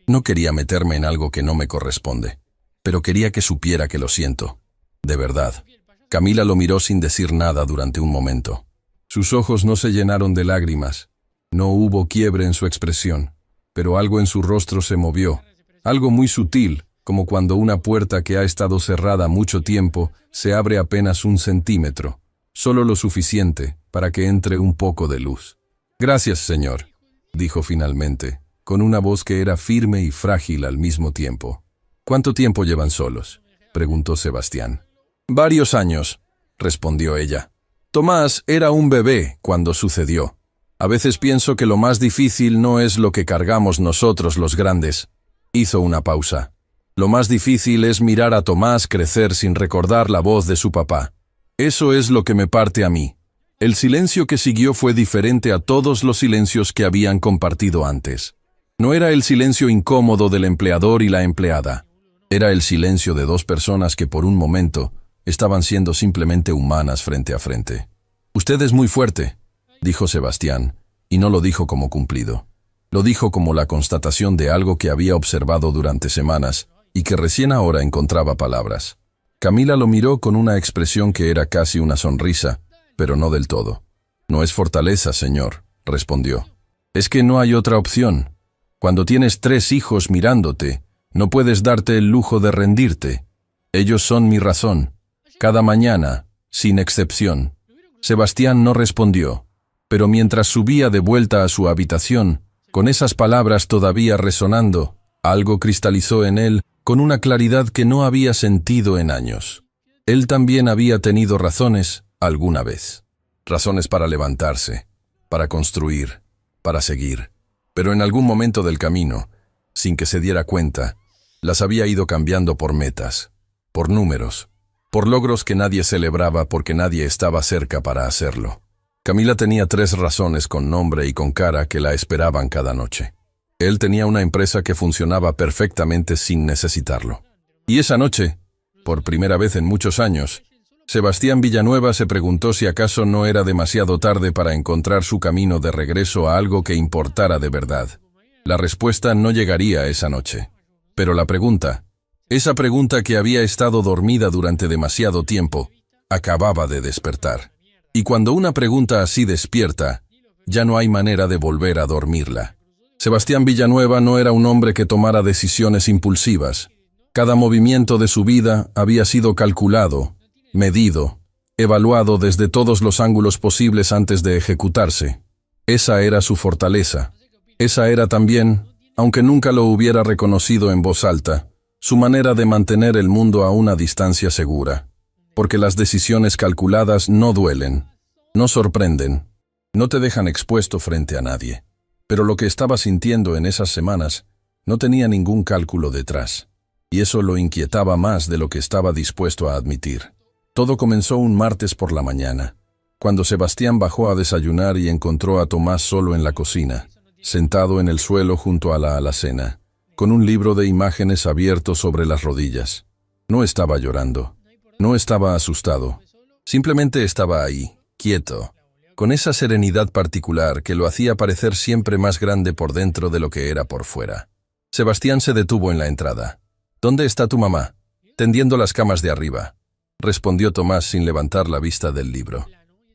No quería meterme en algo que no me corresponde, pero quería que supiera que lo siento. De verdad. Camila lo miró sin decir nada durante un momento. Sus ojos no se llenaron de lágrimas. No hubo quiebre en su expresión, pero algo en su rostro se movió. Algo muy sutil, como cuando una puerta que ha estado cerrada mucho tiempo se abre apenas 1 centímetro, solo lo suficiente para que entre un poco de luz. Gracias, señor, dijo finalmente, con una voz que era firme y frágil al mismo tiempo. ¿Cuánto tiempo llevan solos?, preguntó Sebastián. Varios años, respondió ella. Tomás era un bebé cuando sucedió. A veces pienso que lo más difícil no es lo que cargamos nosotros los grandes. Hizo una pausa. Lo más difícil es mirar a Tomás crecer sin recordar la voz de su papá. Eso es lo que me parte a mí. El silencio que siguió fue diferente a todos los silencios que habían compartido antes. No era el silencio incómodo del empleador y la empleada. Era el silencio de 2 personas que por un momento estaban siendo simplemente humanas frente a frente. Usted es muy fuerte, dijo Sebastián, y no lo dijo como cumplido. Lo dijo como la constatación de algo que había observado durante semanas y que recién ahora encontraba palabras. Camila lo miró con una expresión que era casi una sonrisa, pero no del todo. «No es fortaleza, señor», respondió. «Es que no hay otra opción. Cuando tienes 3 hijos mirándote, no puedes darte el lujo de rendirte. Ellos son mi razón. Cada mañana, sin excepción». Sebastián no respondió, pero mientras subía de vuelta a su habitación, con esas palabras todavía resonando, algo cristalizó en él con una claridad que no había sentido en años. Él también había tenido razones alguna vez. Razones para levantarse, para construir, para seguir. Pero en algún momento del camino, sin que se diera cuenta, las había ido cambiando por metas, por números, por logros que nadie celebraba porque nadie estaba cerca para hacerlo. Camila tenía 3 razones con nombre y con cara que la esperaban cada noche. Él tenía una empresa que funcionaba perfectamente sin necesitarlo. Y esa noche, por primera vez en muchos años, Sebastián Villanueva se preguntó si acaso no era demasiado tarde para encontrar su camino de regreso a algo que importara de verdad. La respuesta no llegaría esa noche. Pero la pregunta, esa pregunta que había estado dormida durante demasiado tiempo, acababa de despertar. Y cuando una pregunta así despierta, ya no hay manera de volver a dormirla. Sebastián Villanueva no era un hombre que tomara decisiones impulsivas. Cada movimiento de su vida había sido calculado, medido, evaluado desde todos los ángulos posibles antes de ejecutarse. Esa era su fortaleza. Esa era también, aunque nunca lo hubiera reconocido en voz alta, su manera de mantener el mundo a una distancia segura. Porque las decisiones calculadas no duelen, no sorprenden, no te dejan expuesto frente a nadie. Pero lo que estaba sintiendo en esas semanas no tenía ningún cálculo detrás, y eso lo inquietaba más de lo que estaba dispuesto a admitir. Todo comenzó un martes por la mañana, cuando Sebastián bajó a desayunar y encontró a Tomás solo en la cocina, sentado en el suelo junto a la alacena, con un libro de imágenes abierto sobre las rodillas. No estaba llorando. No estaba asustado, simplemente estaba ahí, quieto, con esa serenidad particular que lo hacía parecer siempre más grande por dentro de lo que era por fuera. Sebastián se detuvo en la entrada. «¿Dónde está tu mamá?» «Tendiendo las camas de arriba», respondió Tomás sin levantar la vista del libro.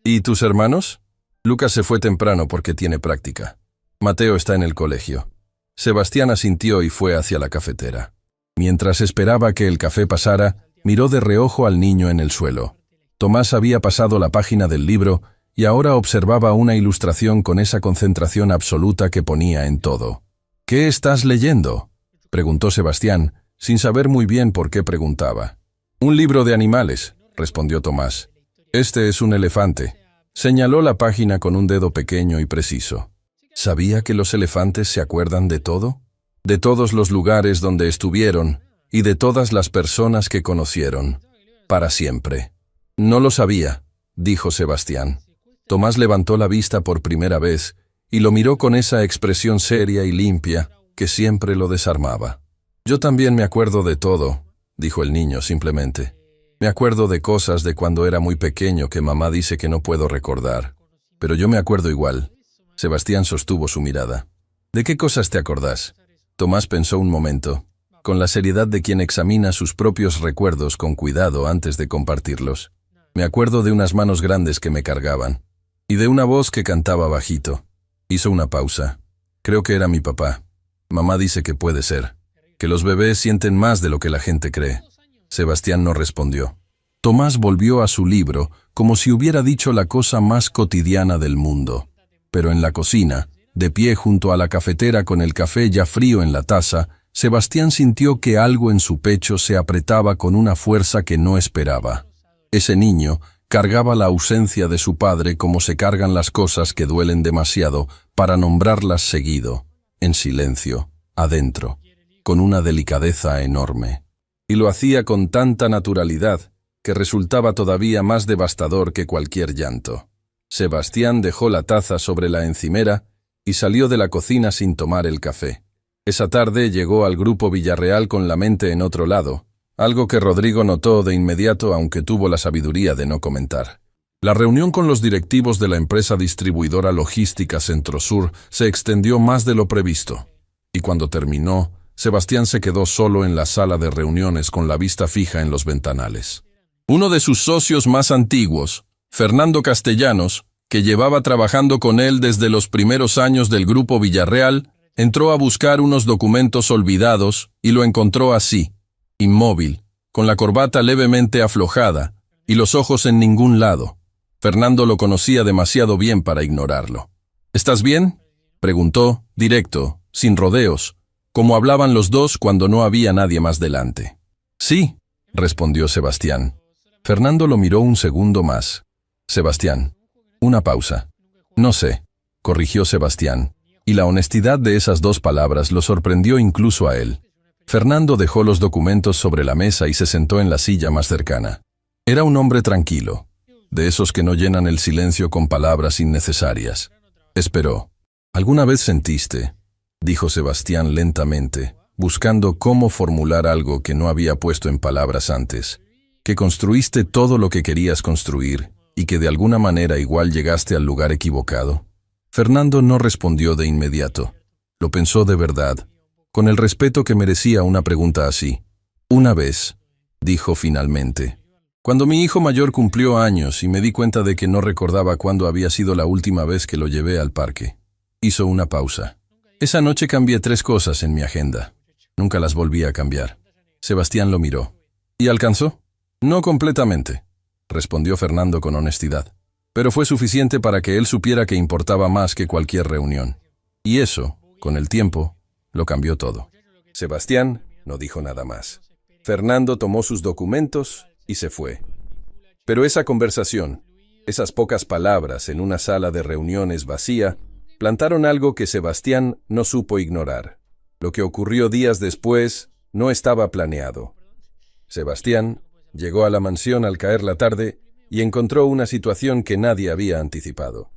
«¿Y tus hermanos?» «Lucas se fue temprano porque tiene práctica. Mateo está en el colegio». Sebastián asintió y fue hacia la cafetera. Mientras esperaba que el café pasara, miró de reojo al niño en el suelo. Tomás había pasado la página del libro y ahora observaba una ilustración con esa concentración absoluta que ponía en todo. «¿Qué estás leyendo?», preguntó Sebastián, sin saber muy bien por qué preguntaba. «Un libro de animales», respondió Tomás. «Este es un elefante». Señaló la página con un dedo pequeño y preciso. ¿Sabía que los elefantes se acuerdan de todo? De todos los lugares donde estuvieron y de todas las personas que conocieron, para siempre. «No lo sabía», dijo Sebastián. Tomás levantó la vista por primera vez y lo miró con esa expresión seria y limpia que siempre lo desarmaba. «Yo también me acuerdo de todo», dijo el niño simplemente. «Me acuerdo de cosas de cuando era muy pequeño que mamá dice que no puedo recordar. Pero yo me acuerdo igual». Sebastián sostuvo su mirada. «¿De qué cosas te acordás?». Tomás pensó un momento, con la seriedad de quien examina sus propios recuerdos con cuidado antes de compartirlos. «Me acuerdo de unas manos grandes que me cargaban, y de una voz que cantaba bajito». Hizo una pausa. «Creo que era mi papá. Mamá dice que puede ser, que los bebés sienten más de lo que la gente cree». Sebastián no respondió. Tomás volvió a su libro como si hubiera dicho la cosa más cotidiana del mundo. Pero en la cocina, de pie junto a la cafetera con el café ya frío en la taza, Sebastián sintió que algo en su pecho se apretaba con una fuerza que no esperaba. Ese niño cargaba la ausencia de su padre como se cargan las cosas que duelen demasiado para nombrarlas seguido, en silencio, adentro, con una delicadeza enorme. Y lo hacía con tanta naturalidad que resultaba todavía más devastador que cualquier llanto. Sebastián dejó la taza sobre la encimera y salió de la cocina sin tomar el café. Esa tarde llegó al Grupo Villarreal con la mente en otro lado, algo que Rodrigo notó de inmediato aunque tuvo la sabiduría de no comentar. La reunión con los directivos de la empresa distribuidora logística Centrosur se extendió más de lo previsto, y cuando terminó, Sebastián se quedó solo en la sala de reuniones con la vista fija en los ventanales. Uno de sus socios más antiguos, Fernando Castellanos, que llevaba trabajando con él desde los primeros años del Grupo Villarreal, entró a buscar unos documentos olvidados y lo encontró así, inmóvil, con la corbata levemente aflojada y los ojos en ningún lado. Fernando lo conocía demasiado bien para ignorarlo. ¿Estás bien?, preguntó, directo, sin rodeos, como hablaban los dos cuando no había nadie más delante. Sí, respondió Sebastián. Fernando lo miró un segundo más. Sebastián. Una pausa. No sé, corrigió Sebastián, y la honestidad de esas dos palabras lo sorprendió incluso a él. Fernando dejó los documentos sobre la mesa y se sentó en la silla más cercana. Era un hombre tranquilo, de esos que no llenan el silencio con palabras innecesarias. Esperó. ¿Alguna vez sentiste?, dijo Sebastián lentamente, buscando cómo formular algo que no había puesto en palabras antes, que construiste todo lo que querías construir y que de alguna manera igual llegaste al lugar equivocado? Fernando no respondió de inmediato. Lo pensó de verdad, con el respeto que merecía una pregunta así. Una vez, dijo finalmente, cuando mi hijo mayor cumplió años y me di cuenta de que no recordaba cuándo había sido la última vez que lo llevé al parque. Hizo una pausa. Esa noche cambié 3 cosas en mi agenda. Nunca las volví a cambiar. Sebastián lo miró. ¿Y alcanzó? No completamente, respondió Fernando con honestidad. Pero fue suficiente para que él supiera que importaba más que cualquier reunión. Y eso, con el tiempo, lo cambió todo. Sebastián no dijo nada más. Fernando tomó sus documentos y se fue. Pero esa conversación, esas pocas palabras en una sala de reuniones vacía, plantaron algo que Sebastián no supo ignorar. Lo que ocurrió días después no estaba planeado. Sebastián llegó a la mansión al caer la tarde y encontró una situación que nadie había anticipado.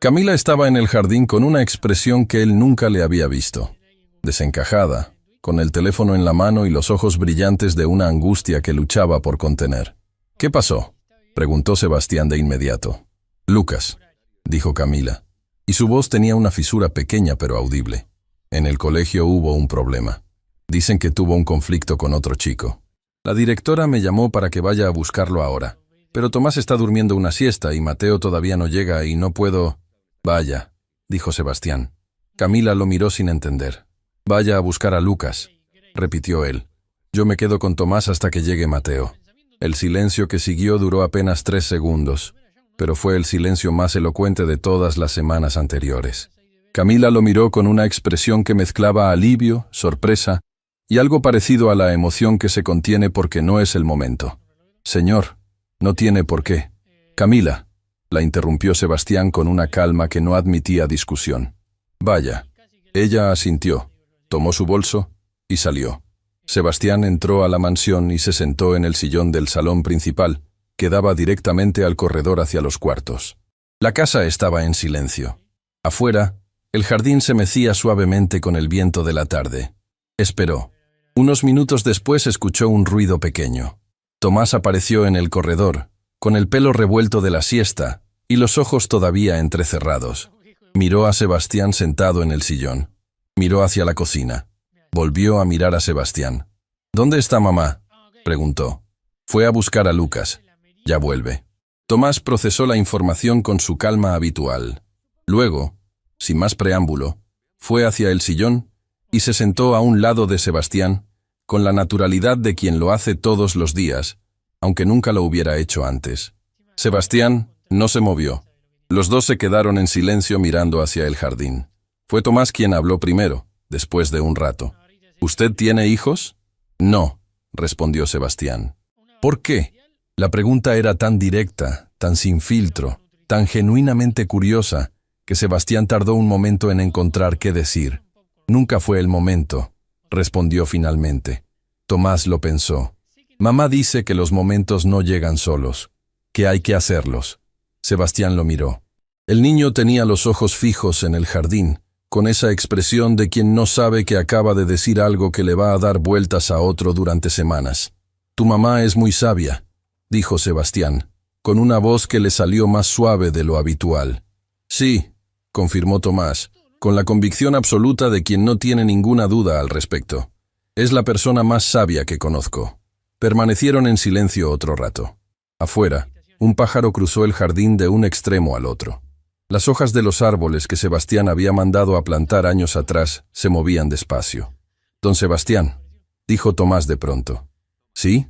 Camila estaba en el jardín con una expresión que él nunca le había visto. Desencajada, con el teléfono en la mano y los ojos brillantes de una angustia que luchaba por contener. ¿Qué pasó?, preguntó Sebastián de inmediato. Lucas, dijo Camila, y su voz tenía una fisura pequeña pero audible. En el colegio hubo un problema. Dicen que tuvo un conflicto con otro chico. La directora me llamó para que vaya a buscarlo ahora. Pero Tomás está durmiendo una siesta y Mateo todavía no llega y no puedo... Vaya, dijo Sebastián. Camila lo miró sin entender. Vaya a buscar a Lucas, repitió él. Yo me quedo con Tomás hasta que llegue Mateo. El silencio que siguió duró apenas 3 segundos, pero fue el silencio más elocuente de todas las semanas anteriores. Camila lo miró con una expresión que mezclaba alivio, sorpresa y algo parecido a la emoción que se contiene porque no es el momento. Señor, no tiene por qué. Camila, la interrumpió Sebastián con una calma que no admitía discusión. Vaya. Ella asintió, tomó su bolso y salió. Sebastián entró a la mansión y se sentó en el sillón del salón principal, que daba directamente al corredor hacia los cuartos. La casa estaba en silencio. Afuera, el jardín se mecía suavemente con el viento de la tarde. Esperó. Unos minutos después escuchó un ruido pequeño. Tomás apareció en el corredor, con el pelo revuelto de la siesta y los ojos todavía entrecerrados. Miró a Sebastián sentado en el sillón. Miró hacia la cocina. Volvió a mirar a Sebastián. ¿Dónde está mamá?, preguntó. Fue a buscar a Lucas. Ya vuelve. Tomás procesó la información con su calma habitual. Luego, sin más preámbulo, fue hacia el sillón y se sentó a un lado de Sebastián, con la naturalidad de quien lo hace todos los días, aunque nunca lo hubiera hecho antes. Sebastián no se movió. Los dos se quedaron en silencio mirando hacia el jardín. Fue Tomás quien habló primero, después de un rato. ¿Usted tiene hijos? No, respondió Sebastián. ¿Por qué? La pregunta era tan directa, tan sin filtro, tan genuinamente curiosa, que Sebastián tardó un momento en encontrar qué decir. Nunca fue el momento, respondió finalmente. Tomás lo pensó. Mamá dice que los momentos no llegan solos, que hay que hacerlos. Sebastián lo miró. El niño tenía los ojos fijos en el jardín, con esa expresión de quien no sabe que acaba de decir algo que le va a dar vueltas a otro durante semanas. Tu mamá es muy sabia, dijo Sebastián, con una voz que le salió más suave de lo habitual. Sí, confirmó Tomás, con la convicción absoluta de quien no tiene ninguna duda al respecto. Es la persona más sabia que conozco. Permanecieron en silencio otro rato. Afuera, un pájaro cruzó el jardín de un extremo al otro. Las hojas de los árboles que Sebastián había mandado a plantar años atrás se movían despacio. «Don Sebastián», dijo Tomás de pronto. «¿Sí?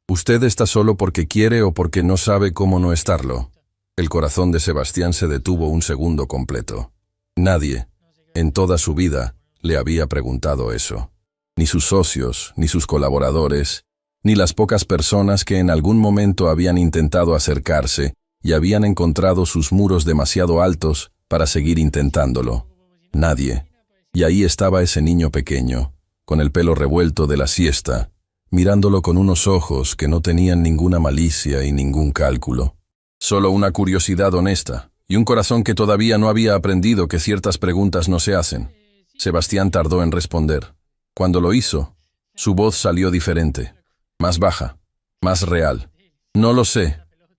¿Usted está solo porque quiere o porque no sabe cómo no estarlo?» El corazón de Sebastián se detuvo un segundo completo. Nadie, en toda su vida, le había preguntado eso. Ni sus socios, ni sus colaboradores, ni las pocas personas que en algún momento habían intentado acercarse y habían encontrado sus muros demasiado altos para seguir intentándolo. Nadie. Y ahí estaba ese niño pequeño, con el pelo revuelto de la siesta, mirándolo con unos ojos que no tenían ninguna malicia y ningún cálculo. Solo una curiosidad honesta y un corazón que todavía no había aprendido que ciertas preguntas no se hacen. Sebastián tardó en responder. Cuando lo hizo, su voz salió diferente, más baja, más real. «No lo sé»,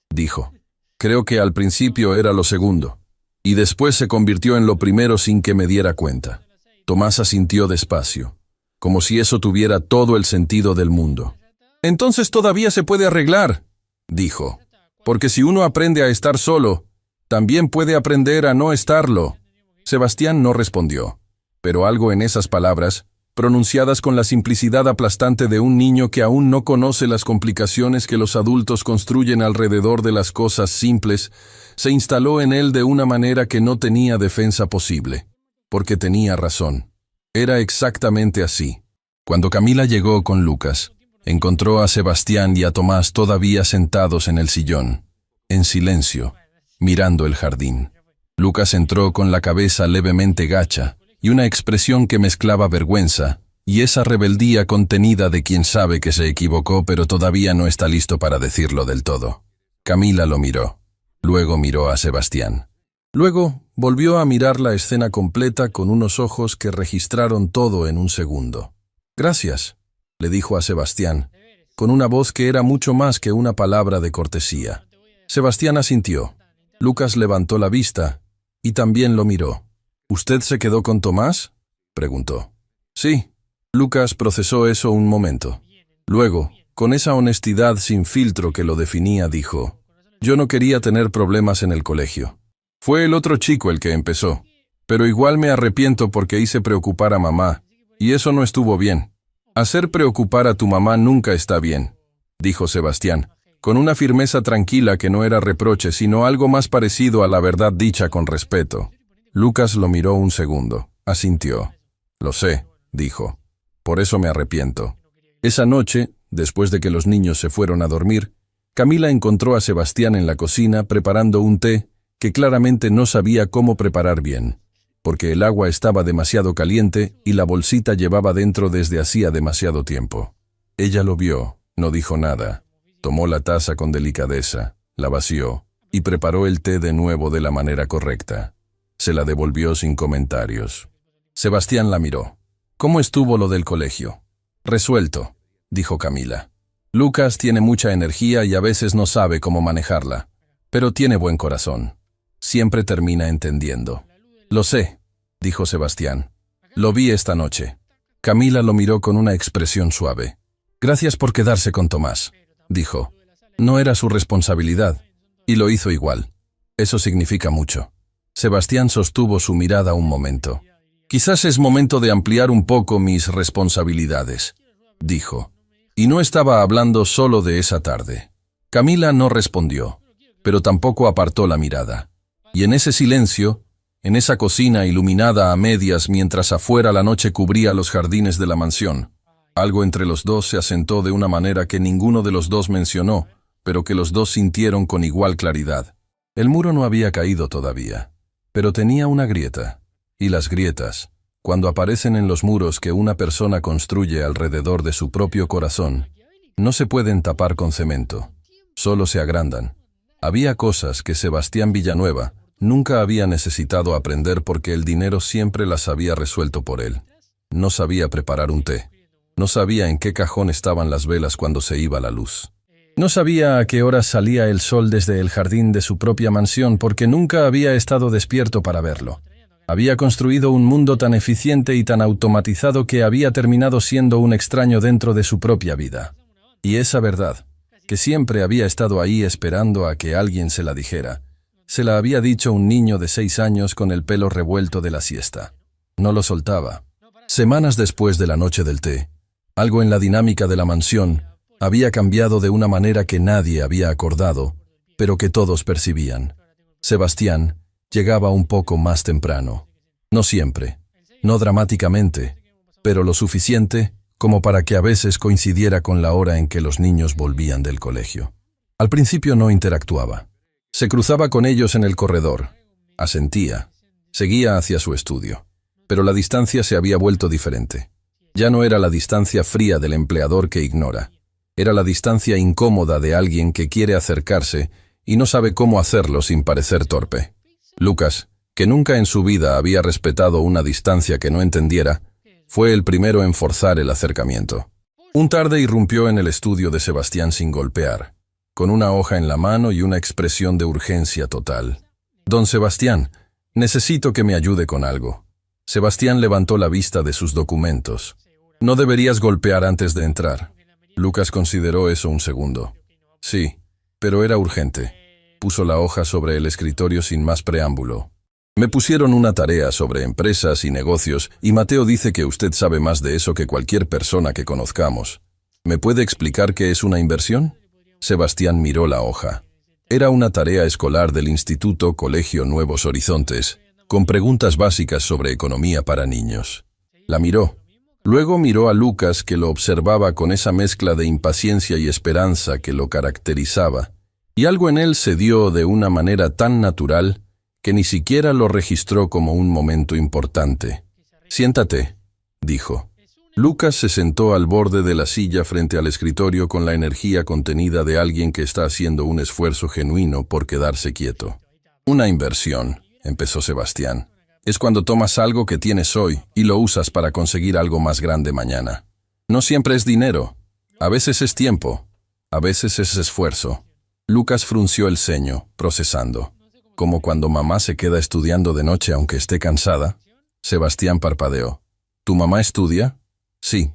dijo. «Creo que al principio era lo segundo, y después se convirtió en lo primero sin que me diera cuenta». Tomás asintió despacio, como si eso tuviera todo el sentido del mundo. «Entonces todavía se puede arreglar», dijo. «Porque si uno aprende a estar solo, también puede aprender a no estarlo». Sebastián no respondió, pero algo en esas palabras, pronunciadas con la simplicidad aplastante de un niño que aún no conoce las complicaciones que los adultos construyen alrededor de las cosas simples, se instaló en él de una manera que no tenía defensa posible, porque tenía razón. Era exactamente así. Cuando Camila llegó con Lucas, encontró a Sebastián y a Tomás todavía sentados en el sillón, en silencio, mirando el jardín. Lucas entró con la cabeza levemente gacha y una expresión que mezclaba vergüenza y esa rebeldía contenida de quien sabe que se equivocó pero todavía no está listo para decirlo del todo. Camila lo miró. Luego miró a Sebastián. Luego volvió a mirar la escena completa con unos ojos que registraron todo en un segundo. «Gracias», le dijo a Sebastián, con una voz que era mucho más que una palabra de cortesía. Sebastián asintió. Lucas levantó la vista y también lo miró. «¿Usted se quedó con Tomás?», preguntó. «Sí». Lucas procesó eso un momento. Luego, con esa honestidad sin filtro que lo definía, dijo: «Yo no quería tener problemas en el colegio. Fue el otro chico el que empezó. Pero igual me arrepiento porque hice preocupar a mamá, y eso no estuvo bien». «Hacer preocupar a tu mamá nunca está bien», dijo Sebastián, con una firmeza tranquila que no era reproche, sino algo más parecido a la verdad dicha con respeto. Lucas lo miró un segundo, asintió. «Lo sé», dijo. «Por eso me arrepiento». Esa noche, después de que los niños se fueron a dormir, Camila encontró a Sebastián en la cocina preparando un té que claramente no sabía cómo preparar bien, porque el agua estaba demasiado caliente y la bolsita llevaba dentro desde hacía demasiado tiempo. Ella lo vio, no dijo nada. Tomó la taza con delicadeza, la vació y preparó el té de nuevo de la manera correcta. Se la devolvió sin comentarios. Sebastián la miró. «¿Cómo estuvo lo del colegio?» «Resuelto», dijo Camila. «Lucas tiene mucha energía y a veces no sabe cómo manejarla, pero tiene buen corazón. Siempre termina entendiendo». «Lo sé», dijo Sebastián. «Lo vi esta noche». Camila lo miró con una expresión suave. «Gracias por quedarse con Tomás», dijo. «No era su responsabilidad, y lo hizo igual. Eso significa mucho». Sebastián sostuvo su mirada un momento. «Quizás es momento de ampliar un poco mis responsabilidades», dijo. Y no estaba hablando solo de esa tarde. Camila no respondió, pero tampoco apartó la mirada. Y en ese silencio, en esa cocina iluminada a medias mientras afuera la noche cubría los jardines de la mansión, algo entre los dos se asentó de una manera que ninguno de los dos mencionó, pero que los dos sintieron con igual claridad. El muro no había caído todavía, pero tenía una grieta, y las grietas, cuando aparecen en los muros que una persona construye alrededor de su propio corazón, no se pueden tapar con cemento, solo se agrandan. Había cosas que Sebastián Villanueva nunca había necesitado aprender porque el dinero siempre las había resuelto por él. No sabía preparar un té. No sabía en qué cajón estaban las velas cuando se iba la luz. No sabía a qué horas salía el sol desde el jardín de su propia mansión porque nunca había estado despierto para verlo. Había construido un mundo tan eficiente y tan automatizado que había terminado siendo un extraño dentro de su propia vida. Y esa verdad, que siempre había estado ahí esperando a que alguien se la dijera, se la había dicho un niño de 6 años con el pelo revuelto de la siesta. No lo soltaba. Semanas después de la noche del té, algo en la dinámica de la mansión había cambiado de una manera que nadie había acordado, pero que todos percibían. Sebastián llegaba un poco más temprano. No siempre, no dramáticamente, pero lo suficiente como para que a veces coincidiera con la hora en que los niños volvían del colegio. Al principio no interactuaba. Se cruzaba con ellos en el corredor, asentía, seguía hacia su estudio. Pero la distancia se había vuelto diferente. Ya no era la distancia fría del empleador que ignora. Era la distancia incómoda de alguien que quiere acercarse y no sabe cómo hacerlo sin parecer torpe. Lucas, que nunca en su vida había respetado una distancia que no entendiera, fue el primero en forzar el acercamiento. Un tarde irrumpió en el estudio de Sebastián sin golpear, con una hoja en la mano y una expresión de urgencia total. «Don Sebastián, necesito que me ayude con algo». Sebastián levantó la vista de sus documentos. «No deberías golpear antes de entrar». Lucas consideró eso un segundo. «Sí, pero era urgente». Puso la hoja sobre el escritorio sin más preámbulo. «Me pusieron una tarea sobre empresas y negocios y Mateo dice que usted sabe más de eso que cualquier persona que conozcamos. ¿Me puede explicar qué es una inversión?» Sebastián miró la hoja. Era una tarea escolar del Instituto Colegio Nuevos Horizontes, con preguntas básicas sobre economía para niños. La miró. Luego miró a Lucas, que lo observaba con esa mezcla de impaciencia y esperanza que lo caracterizaba, y algo en él se dio de una manera tan natural que ni siquiera lo registró como un momento importante. «Siéntate», dijo. Lucas se sentó al borde de la silla frente al escritorio con la energía contenida de alguien que está haciendo un esfuerzo genuino por quedarse quieto. «Una inversión», empezó Sebastián, «es cuando tomas algo que tienes hoy y lo usas para conseguir algo más grande mañana. No siempre es dinero, a veces es tiempo, a veces es esfuerzo». Lucas frunció el ceño, procesando. «¿Como cuando mamá se queda estudiando de noche aunque esté cansada?» Sebastián parpadeó. «¿Tu mamá estudia?» «Sí».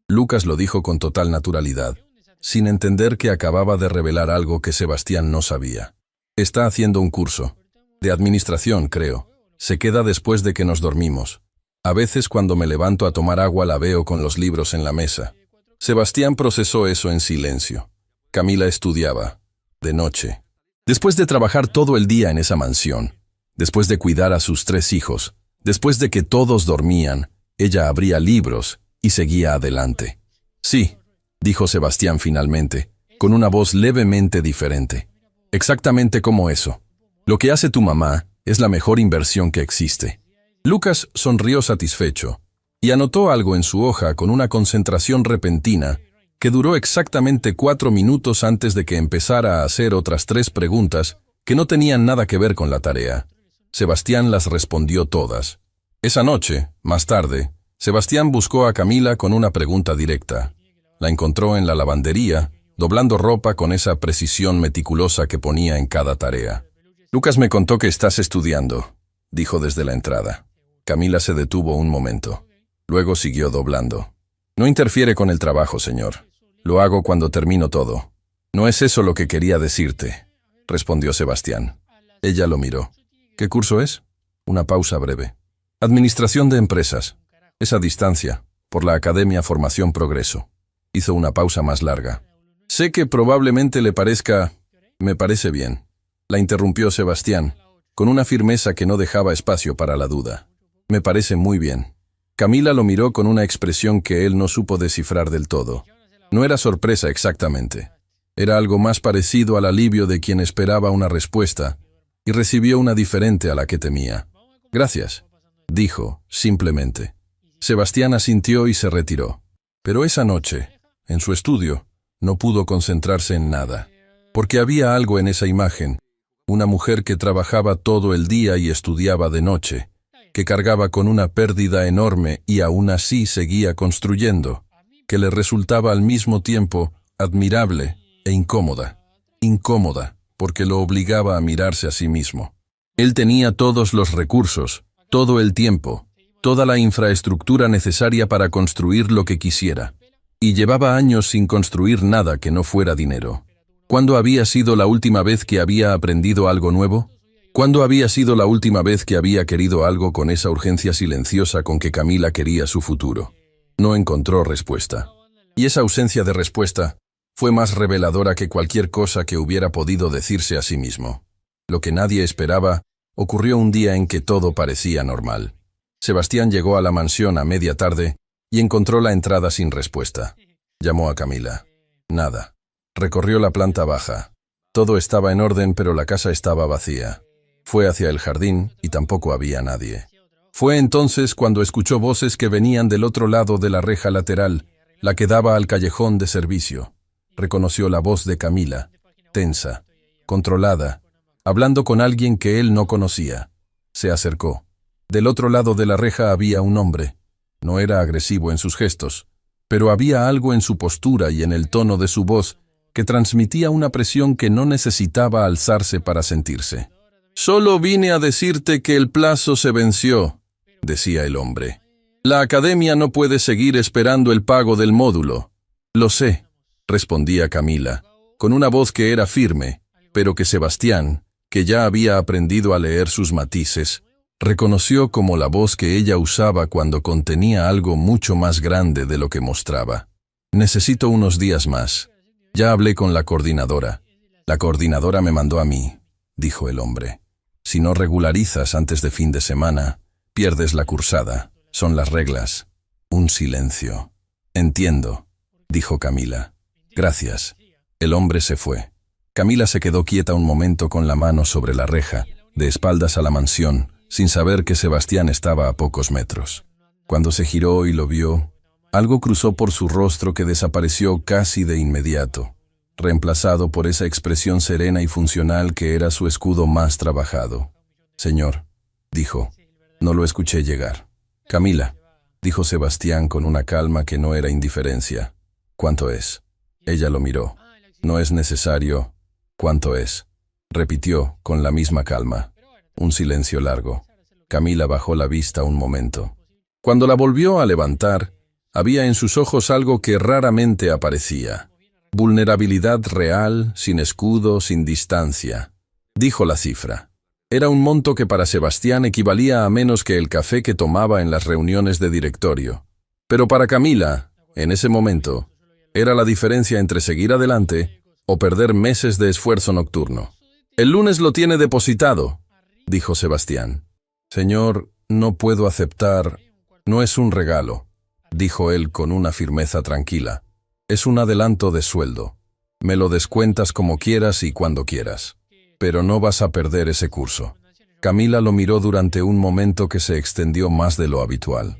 Lucas lo dijo con total naturalidad, sin entender que acababa de revelar algo que Sebastián no sabía. «Está haciendo un curso. De administración, creo. Se queda después de que nos dormimos. A veces cuando me levanto a tomar agua la veo con los libros en la mesa». Sebastián procesó eso en silencio. Camila estudiaba. De noche. Después de trabajar todo el día en esa mansión, después de cuidar a sus 3 hijos, después de que todos dormían, ella abría libros y seguía adelante. «Sí», dijo Sebastián finalmente, con una voz levemente diferente. «Exactamente como eso. Lo que hace tu mamá es la mejor inversión que existe». Lucas sonrió satisfecho y anotó algo en su hoja con una concentración repentina que duró exactamente 4 minutos antes de que empezara a hacer otras 3 preguntas que no tenían nada que ver con la tarea. Sebastián las respondió todas. Esa noche, más tarde, Sebastián buscó a Camila con una pregunta directa. La encontró en la lavandería, doblando ropa con esa precisión meticulosa que ponía en cada tarea. «Lucas me contó que estás estudiando», dijo desde la entrada. Camila se detuvo un momento. Luego siguió doblando. «No interfiere con el trabajo, señor. Lo hago cuando termino todo». «No es eso lo que quería decirte», respondió Sebastián. Ella lo miró. «¿Qué curso es?» Una pausa breve. «Administración de empresas. Esa distancia, por la Academia Formación Progreso». Hizo una pausa más larga. «Sé que probablemente le parezca... Me parece bien», la interrumpió Sebastián, con una firmeza que no dejaba espacio para la duda. «Me parece muy bien». Camila lo miró con una expresión que él no supo descifrar del todo. No era sorpresa exactamente. Era algo más parecido al alivio de quien esperaba una respuesta y recibió una diferente a la que temía. «Gracias», dijo, simplemente. Sebastián asintió y se retiró. Pero esa noche, en su estudio, no pudo concentrarse en nada, porque había algo en esa imagen, una mujer que trabajaba todo el día y estudiaba de noche, que cargaba con una pérdida enorme y aún así seguía construyendo, que le resultaba al mismo tiempo admirable e incómoda. Incómoda, porque lo obligaba a mirarse a sí mismo. Él tenía todos los recursos, todo el tiempo, toda la infraestructura necesaria para construir lo que quisiera. Y llevaba años sin construir nada que no fuera dinero. ¿Cuándo había sido la última vez que había aprendido algo nuevo? ¿Cuándo había sido la última vez que había querido algo con esa urgencia silenciosa con que Camila quería su futuro? No encontró respuesta. Y esa ausencia de respuesta fue más reveladora que cualquier cosa que hubiera podido decirse a sí mismo. Lo que nadie esperaba ocurrió un día en que todo parecía normal. Sebastián llegó a la mansión a media tarde y encontró la entrada sin respuesta. Llamó a Camila. Nada. Recorrió la planta baja. Todo estaba en orden, pero la casa estaba vacía. Fue hacia el jardín y tampoco había nadie. Fue entonces cuando escuchó voces que venían del otro lado de la reja lateral, la que daba al callejón de servicio. Reconoció la voz de Camila, tensa, controlada, hablando con alguien que él no conocía. Se acercó. Del otro lado de la reja había un hombre. No era agresivo en sus gestos, pero había algo en su postura y en el tono de su voz que transmitía una presión que no necesitaba alzarse para sentirse. «Solo vine a decirte que el plazo se venció», decía el hombre. «La academia no puede seguir esperando el pago del módulo». «Lo sé», respondía Camila, con una voz que era firme, pero que Sebastián, que ya había aprendido a leer sus matices, reconoció como la voz que ella usaba cuando contenía algo mucho más grande de lo que mostraba. «Necesito unos días más. Ya hablé con la coordinadora. La coordinadora me mandó a mí», dijo el hombre. «Si no regularizas antes de fin de semana, pierdes la cursada. Son las reglas». Un silencio. «Entiendo», dijo Camila. «Gracias». El hombre se fue. Camila se quedó quieta un momento con la mano sobre la reja, de espaldas a la mansión, sin saber que Sebastián estaba a pocos metros. Cuando se giró y lo vio, algo cruzó por su rostro que desapareció casi de inmediato, reemplazado por esa expresión serena y funcional que era su escudo más trabajado. «Señor», dijo, «no lo escuché llegar». «Camila», dijo Sebastián con una calma que no era indiferencia. «¿Cuánto es?» Ella lo miró. «No es necesario». «¿Cuánto es?», repitió con la misma calma. Un silencio largo. Camila bajó la vista un momento. Cuando la volvió a levantar, había en sus ojos algo que raramente aparecía. Vulnerabilidad real, sin escudo, sin distancia. Dijo la cifra. Era un monto que para Sebastián equivalía a menos que el café que tomaba en las reuniones de directorio. Pero para Camila, en ese momento, era la diferencia entre seguir adelante o perder meses de esfuerzo nocturno. «El lunes lo tiene depositado», dijo Sebastián. «Señor, no puedo aceptar. No es un regalo», dijo él con una firmeza tranquila. «Es un adelanto de sueldo. Me lo descuentas como quieras y cuando quieras. Pero no vas a perder ese curso». Camila lo miró durante un momento que se extendió más de lo habitual.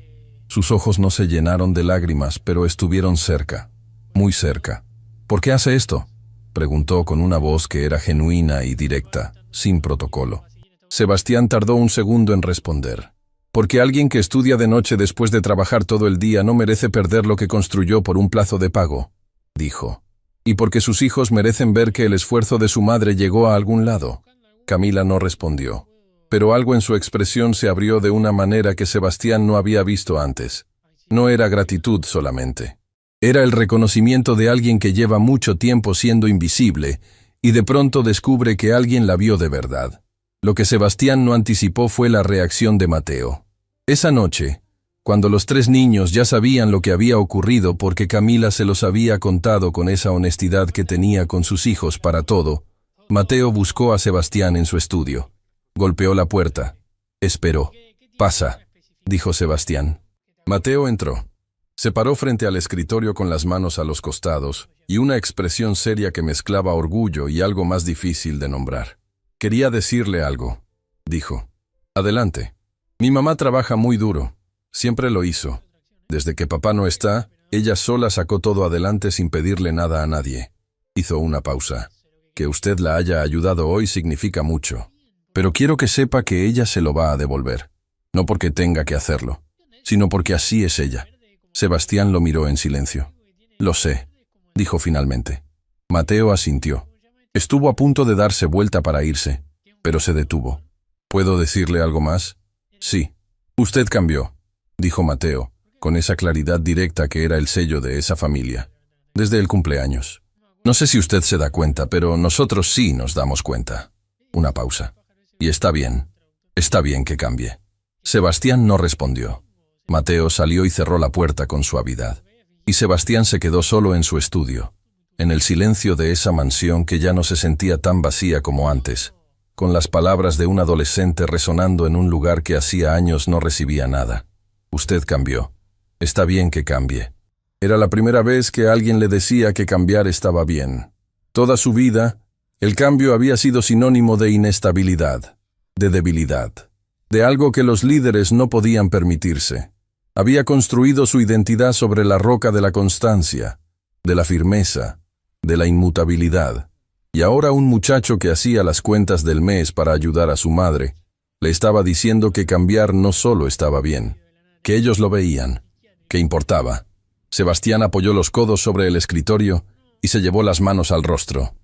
Sus ojos no se llenaron de lágrimas, pero estuvieron cerca, muy cerca. «¿Por qué hace esto?», preguntó con una voz que era genuina y directa, sin protocolo. Sebastián tardó un segundo en responder. «Porque alguien que estudia de noche después de trabajar todo el día no merece perder lo que construyó por un plazo de pago», dijo. «Y porque sus hijos merecen ver que el esfuerzo de su madre llegó a algún lado». Camila no respondió, pero algo en su expresión se abrió de una manera que Sebastián no había visto antes. No era gratitud solamente. Era el reconocimiento de alguien que lleva mucho tiempo siendo invisible y de pronto descubre que alguien la vio de verdad. Lo que Sebastián no anticipó fue la reacción de Mateo. Esa noche, cuando los tres niños ya sabían lo que había ocurrido porque Camila se los había contado con esa honestidad que tenía con sus hijos para todo, Mateo buscó a Sebastián en su estudio. Golpeó la puerta. Esperó. «Pasa», dijo Sebastián. Mateo entró. Se paró frente al escritorio con las manos a los costados y una expresión seria que mezclaba orgullo y algo más difícil de nombrar. «Quería decirle algo», dijo. «Adelante. Mi mamá trabaja muy duro. Siempre lo hizo. Desde que papá no está, ella sola sacó todo adelante sin pedirle nada a nadie». Hizo una pausa. «Que usted la haya ayudado hoy significa mucho. Pero quiero que sepa que ella se lo va a devolver. No porque tenga que hacerlo, sino porque así es ella». Sebastián lo miró en silencio. «Lo sé», dijo finalmente. Mateo asintió. Estuvo a punto de darse vuelta para irse, pero se detuvo. «¿Puedo decirle algo más?» «Sí», Usted cambió, dijo Mateo, con esa claridad directa que era el sello de esa familia, desde el cumpleaños. No sé si usted se da cuenta, pero nosotros sí nos damos cuenta. Una pausa. Y está bien que cambie. Sebastián no respondió. Mateo salió y cerró la puerta con suavidad. Y Sebastián se quedó solo en su estudio, en el silencio de esa mansión que ya no se sentía tan vacía como antes, con las palabras de un adolescente resonando en un lugar que hacía años no recibía nada. Usted cambió. Está bien que cambie. Era la primera vez que alguien le decía que cambiar estaba bien. Toda su vida, el cambio había sido sinónimo de inestabilidad, de debilidad, de algo que los líderes no podían permitirse. Había construido su identidad sobre la roca de la constancia, de la firmeza, de la inmutabilidad. Y ahora un muchacho que hacía las cuentas del mes para ayudar a su madre, le estaba diciendo que cambiar no solo estaba bien, que ellos lo veían, que importaba. Sebastián apoyó los codos sobre el escritorio y se llevó las manos al rostro.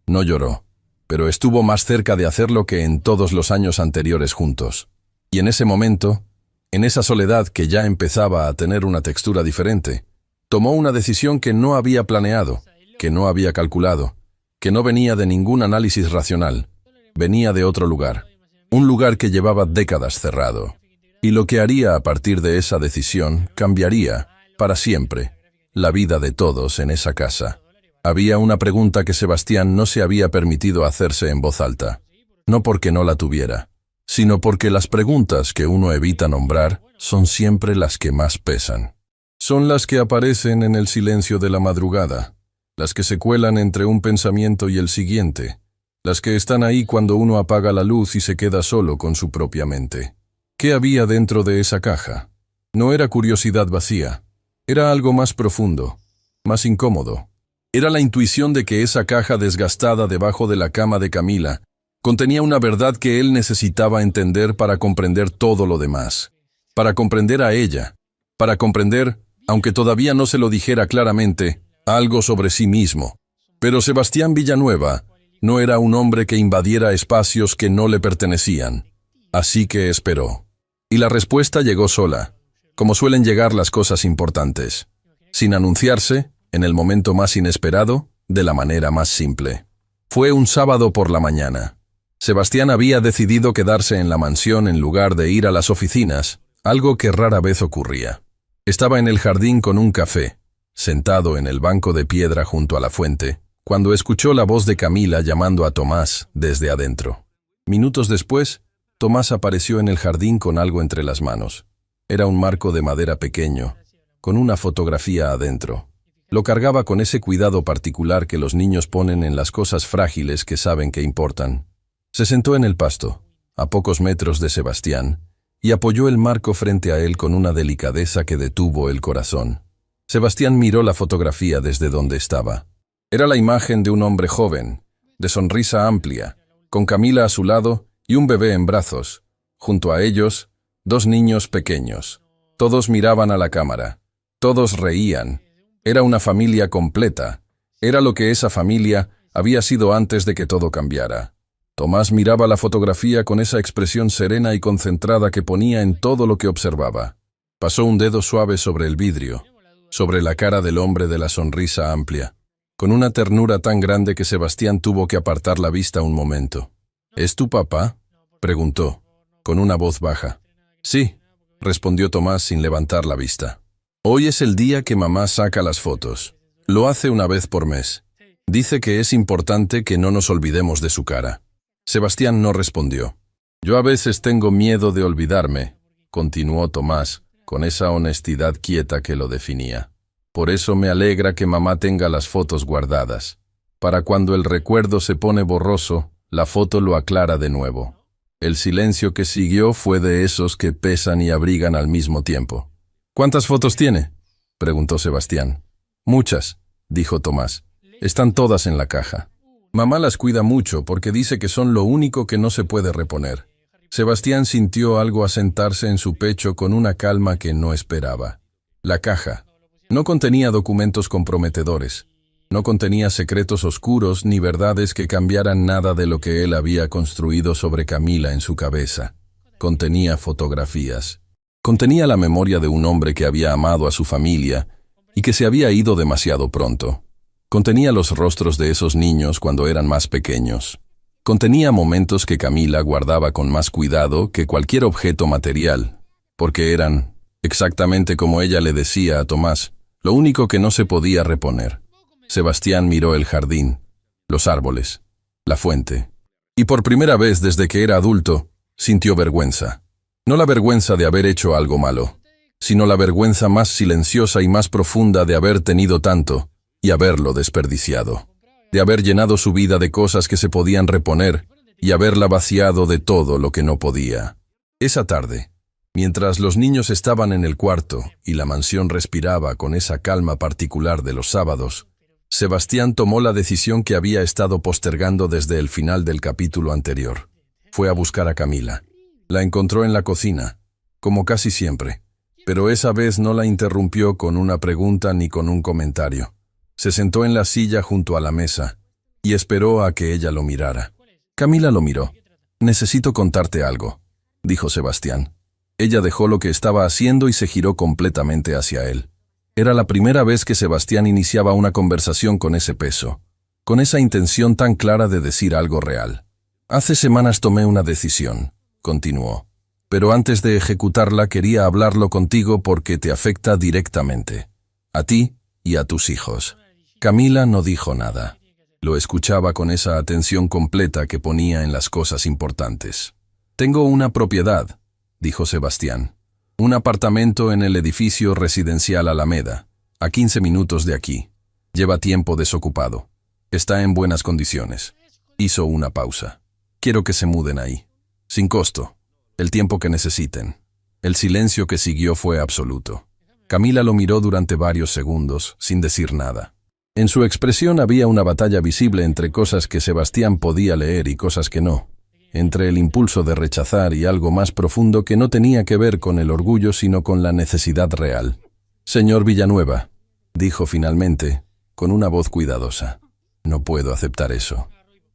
No lloró, pero estuvo más cerca de hacerlo que en todos los años anteriores juntos. Y en ese momento, en esa soledad que ya empezaba a tener una textura diferente, tomó una decisión que no había planeado, que no había calculado, que no venía de ningún análisis racional, venía de otro lugar, un lugar que llevaba décadas cerrado. Y lo que haría a partir de esa decisión cambiaría, para siempre, la vida de todos en esa casa. Había una pregunta que Sebastián no se había permitido hacerse en voz alta, no porque no la tuviera, sino porque las preguntas que uno evita nombrar son siempre las que más pesan. Son las que aparecen en el silencio de la madrugada, las que se cuelan entre un pensamiento y el siguiente, las que están ahí cuando uno apaga la luz y se queda solo con su propia mente. ¿Qué había dentro de esa caja? No era curiosidad vacía, era algo más profundo, más incómodo. Era la intuición de que esa caja desgastada debajo de la cama de Camila contenía una verdad que él necesitaba entender para comprender todo lo demás, para comprender a ella, para comprender, aunque todavía no se lo dijera claramente, algo sobre sí mismo. Pero Sebastián Villanueva no era un hombre que invadiera espacios que no le pertenecían. Así que esperó. Y la respuesta llegó sola, como suelen llegar las cosas importantes, sin anunciarse, en el momento más inesperado, de la manera más simple. Fue un sábado por la mañana. Sebastián había decidido quedarse en la mansión en lugar de ir a las oficinas, algo que rara vez ocurría. Estaba en el jardín con un café, sentado en el banco de piedra junto a la fuente, cuando escuchó la voz de Camila llamando a Tomás desde adentro. Minutos después, Tomás apareció en el jardín con algo entre las manos. Era un marco de madera pequeño, con una fotografía adentro. Lo cargaba con ese cuidado particular que los niños ponen en las cosas frágiles que saben que importan. Se sentó en el pasto, a pocos metros de Sebastián, y apoyó el marco frente a él con una delicadeza que detuvo el corazón. Sebastián miró la fotografía desde donde estaba. Era la imagen de un hombre joven, de sonrisa amplia, con Camila a su lado y un bebé en brazos. Junto a ellos, dos niños pequeños. Todos miraban a la cámara. Todos reían. Era una familia completa. Era lo que esa familia había sido antes de que todo cambiara. Tomás miraba la fotografía con esa expresión serena y concentrada que ponía en todo lo que observaba. Pasó un dedo suave sobre el vidrio, sobre la cara del hombre de la sonrisa amplia, con una ternura tan grande que Sebastián tuvo que apartar la vista un momento. ¿Es tu papá?, preguntó, con una voz baja. Sí, respondió Tomás sin levantar la vista. Hoy es el día que mamá saca las fotos. Lo hace una vez por mes. Dice que es importante que no nos olvidemos de su cara. Sebastián no respondió. Yo a veces tengo miedo de olvidarme, continuó Tomás, con esa honestidad quieta que lo definía. Por eso me alegra que mamá tenga las fotos guardadas. Para cuando el recuerdo se pone borroso, la foto lo aclara de nuevo. El silencio que siguió fue de esos que pesan y abrigan al mismo tiempo. ¿Cuántas fotos tiene?, preguntó Sebastián. Muchas, dijo Tomás. Están todas en la caja. Mamá las cuida mucho porque dice que son lo único que no se puede reponer. Sebastián sintió algo asentarse en su pecho con una calma que no esperaba. La caja no contenía documentos comprometedores, no contenía secretos oscuros ni verdades que cambiaran nada de lo que él había construido sobre Camila en su cabeza. Contenía fotografías. Contenía la memoria de un hombre que había amado a su familia y que se había ido demasiado pronto. Contenía los rostros de esos niños cuando eran más pequeños. Contenía momentos que Camila guardaba con más cuidado que cualquier objeto material, porque eran, exactamente como ella le decía a Tomás, lo único que no se podía reponer. Sebastián miró el jardín, los árboles, la fuente, y por primera vez desde que era adulto, sintió vergüenza. No la vergüenza de haber hecho algo malo, sino la vergüenza más silenciosa y más profunda de haber tenido tanto y haberlo desperdiciado, de haber llenado su vida de cosas que se podían reponer y haberla vaciado de todo lo que no podía. Esa tarde, mientras los niños estaban en el cuarto y la mansión respiraba con esa calma particular de los sábados, Sebastián tomó la decisión que había estado postergando desde el final del capítulo anterior. Fue a buscar a Camila. La encontró en la cocina, como casi siempre, pero esa vez no la interrumpió con una pregunta ni con un comentario. Se sentó en la silla junto a la mesa y esperó a que ella lo mirara. Camila lo miró. «Necesito contarte algo», dijo Sebastián. Ella dejó lo que estaba haciendo y se giró completamente hacia él. Era la primera vez que Sebastián iniciaba una conversación con ese peso, con esa intención tan clara de decir algo real. «Hace semanas tomé una decisión», continuó, «pero antes de ejecutarla quería hablarlo contigo porque te afecta directamente, a ti y a tus hijos». Camila no dijo nada. Lo escuchaba con esa atención completa que ponía en las cosas importantes. «Tengo una propiedad», dijo Sebastián. «Un apartamento en el edificio residencial Alameda, a 15 minutos de aquí. Lleva tiempo desocupado. Está en buenas condiciones». Hizo una pausa. «Quiero que se muden ahí. Sin costo. El tiempo que necesiten». El silencio que siguió fue absoluto. Camila lo miró durante varios segundos, sin decir nada. En su expresión había una batalla visible entre cosas que Sebastián podía leer y cosas que no, entre el impulso de rechazar y algo más profundo que no tenía que ver con el orgullo sino con la necesidad real. «Señor Villanueva», dijo finalmente, con una voz cuidadosa, «no puedo aceptar eso».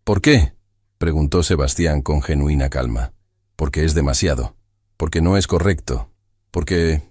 «¿Por qué?», preguntó Sebastián con genuina calma. «Porque es demasiado, porque no es correcto, porque…»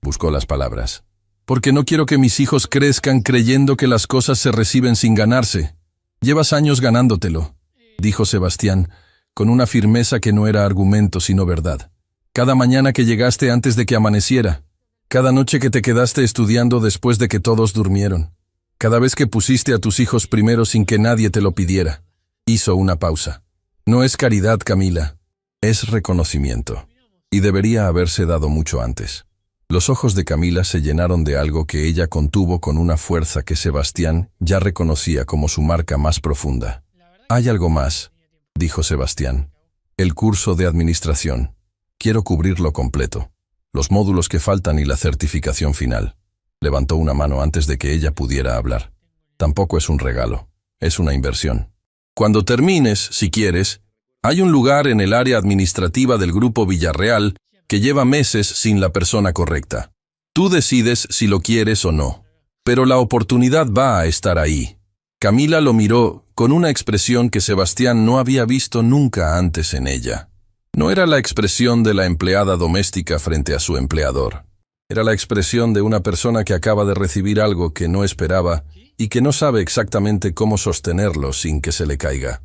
buscó las palabras. «Porque no quiero que mis hijos crezcan creyendo que las cosas se reciben sin ganarse. Llevas años ganándotelo», dijo Sebastián, con una firmeza que no era argumento sino verdad. «Cada mañana que llegaste antes de que amaneciera, cada noche que te quedaste estudiando después de que todos durmieron, cada vez que pusiste a tus hijos primero sin que nadie te lo pidiera». Hizo una pausa. «No es caridad, Camila, es reconocimiento. Y debería haberse dado mucho antes». Los ojos de Camila se llenaron de algo que ella contuvo con una fuerza que Sebastián ya reconocía como su marca más profunda. «Hay algo más», dijo Sebastián. «El curso de administración. Quiero cubrirlo completo. Los módulos que faltan y la certificación final». Levantó una mano antes de que ella pudiera hablar. «Tampoco es un regalo, es una inversión. Cuando termines, si quieres, hay un lugar en el área administrativa del Grupo Villarreal que lleva meses sin la persona correcta. Tú decides si lo quieres o no. Pero la oportunidad va a estar ahí». Camila lo miró con una expresión que Sebastián no había visto nunca antes en ella. No era la expresión de la empleada doméstica frente a su empleador. Era la expresión de una persona que acaba de recibir algo que no esperaba y que no sabe exactamente cómo sostenerlo sin que se le caiga.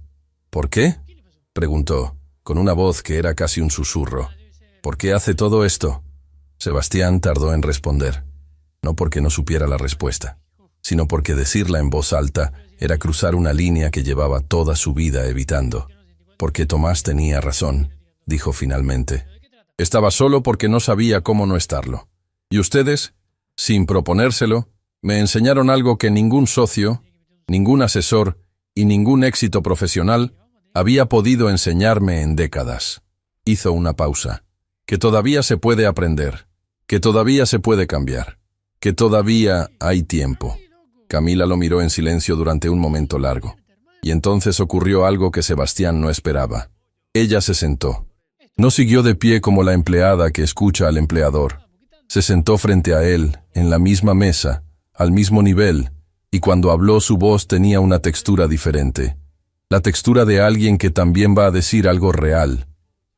«¿Por qué?», preguntó, con una voz que era casi un susurro. «¿Por qué hace todo esto?». Sebastián tardó en responder, no porque no supiera la respuesta, sino porque decirla en voz alta era cruzar una línea que llevaba toda su vida evitando. «Porque Tomás tenía razón», dijo finalmente. «Estaba solo porque no sabía cómo no estarlo. Y ustedes, sin proponérselo, me enseñaron algo que ningún socio, ningún asesor y ningún éxito profesional había podido enseñarme en décadas». Hizo una pausa. «Que todavía se puede aprender, que todavía se puede cambiar, que todavía hay tiempo». Camila lo miró en silencio durante un momento largo, y entonces ocurrió algo que Sebastián no esperaba. Ella se sentó. No siguió de pie como la empleada que escucha al empleador. Se sentó frente a él, en la misma mesa, al mismo nivel, y cuando habló su voz tenía una textura diferente. La textura de alguien que también va a decir algo real.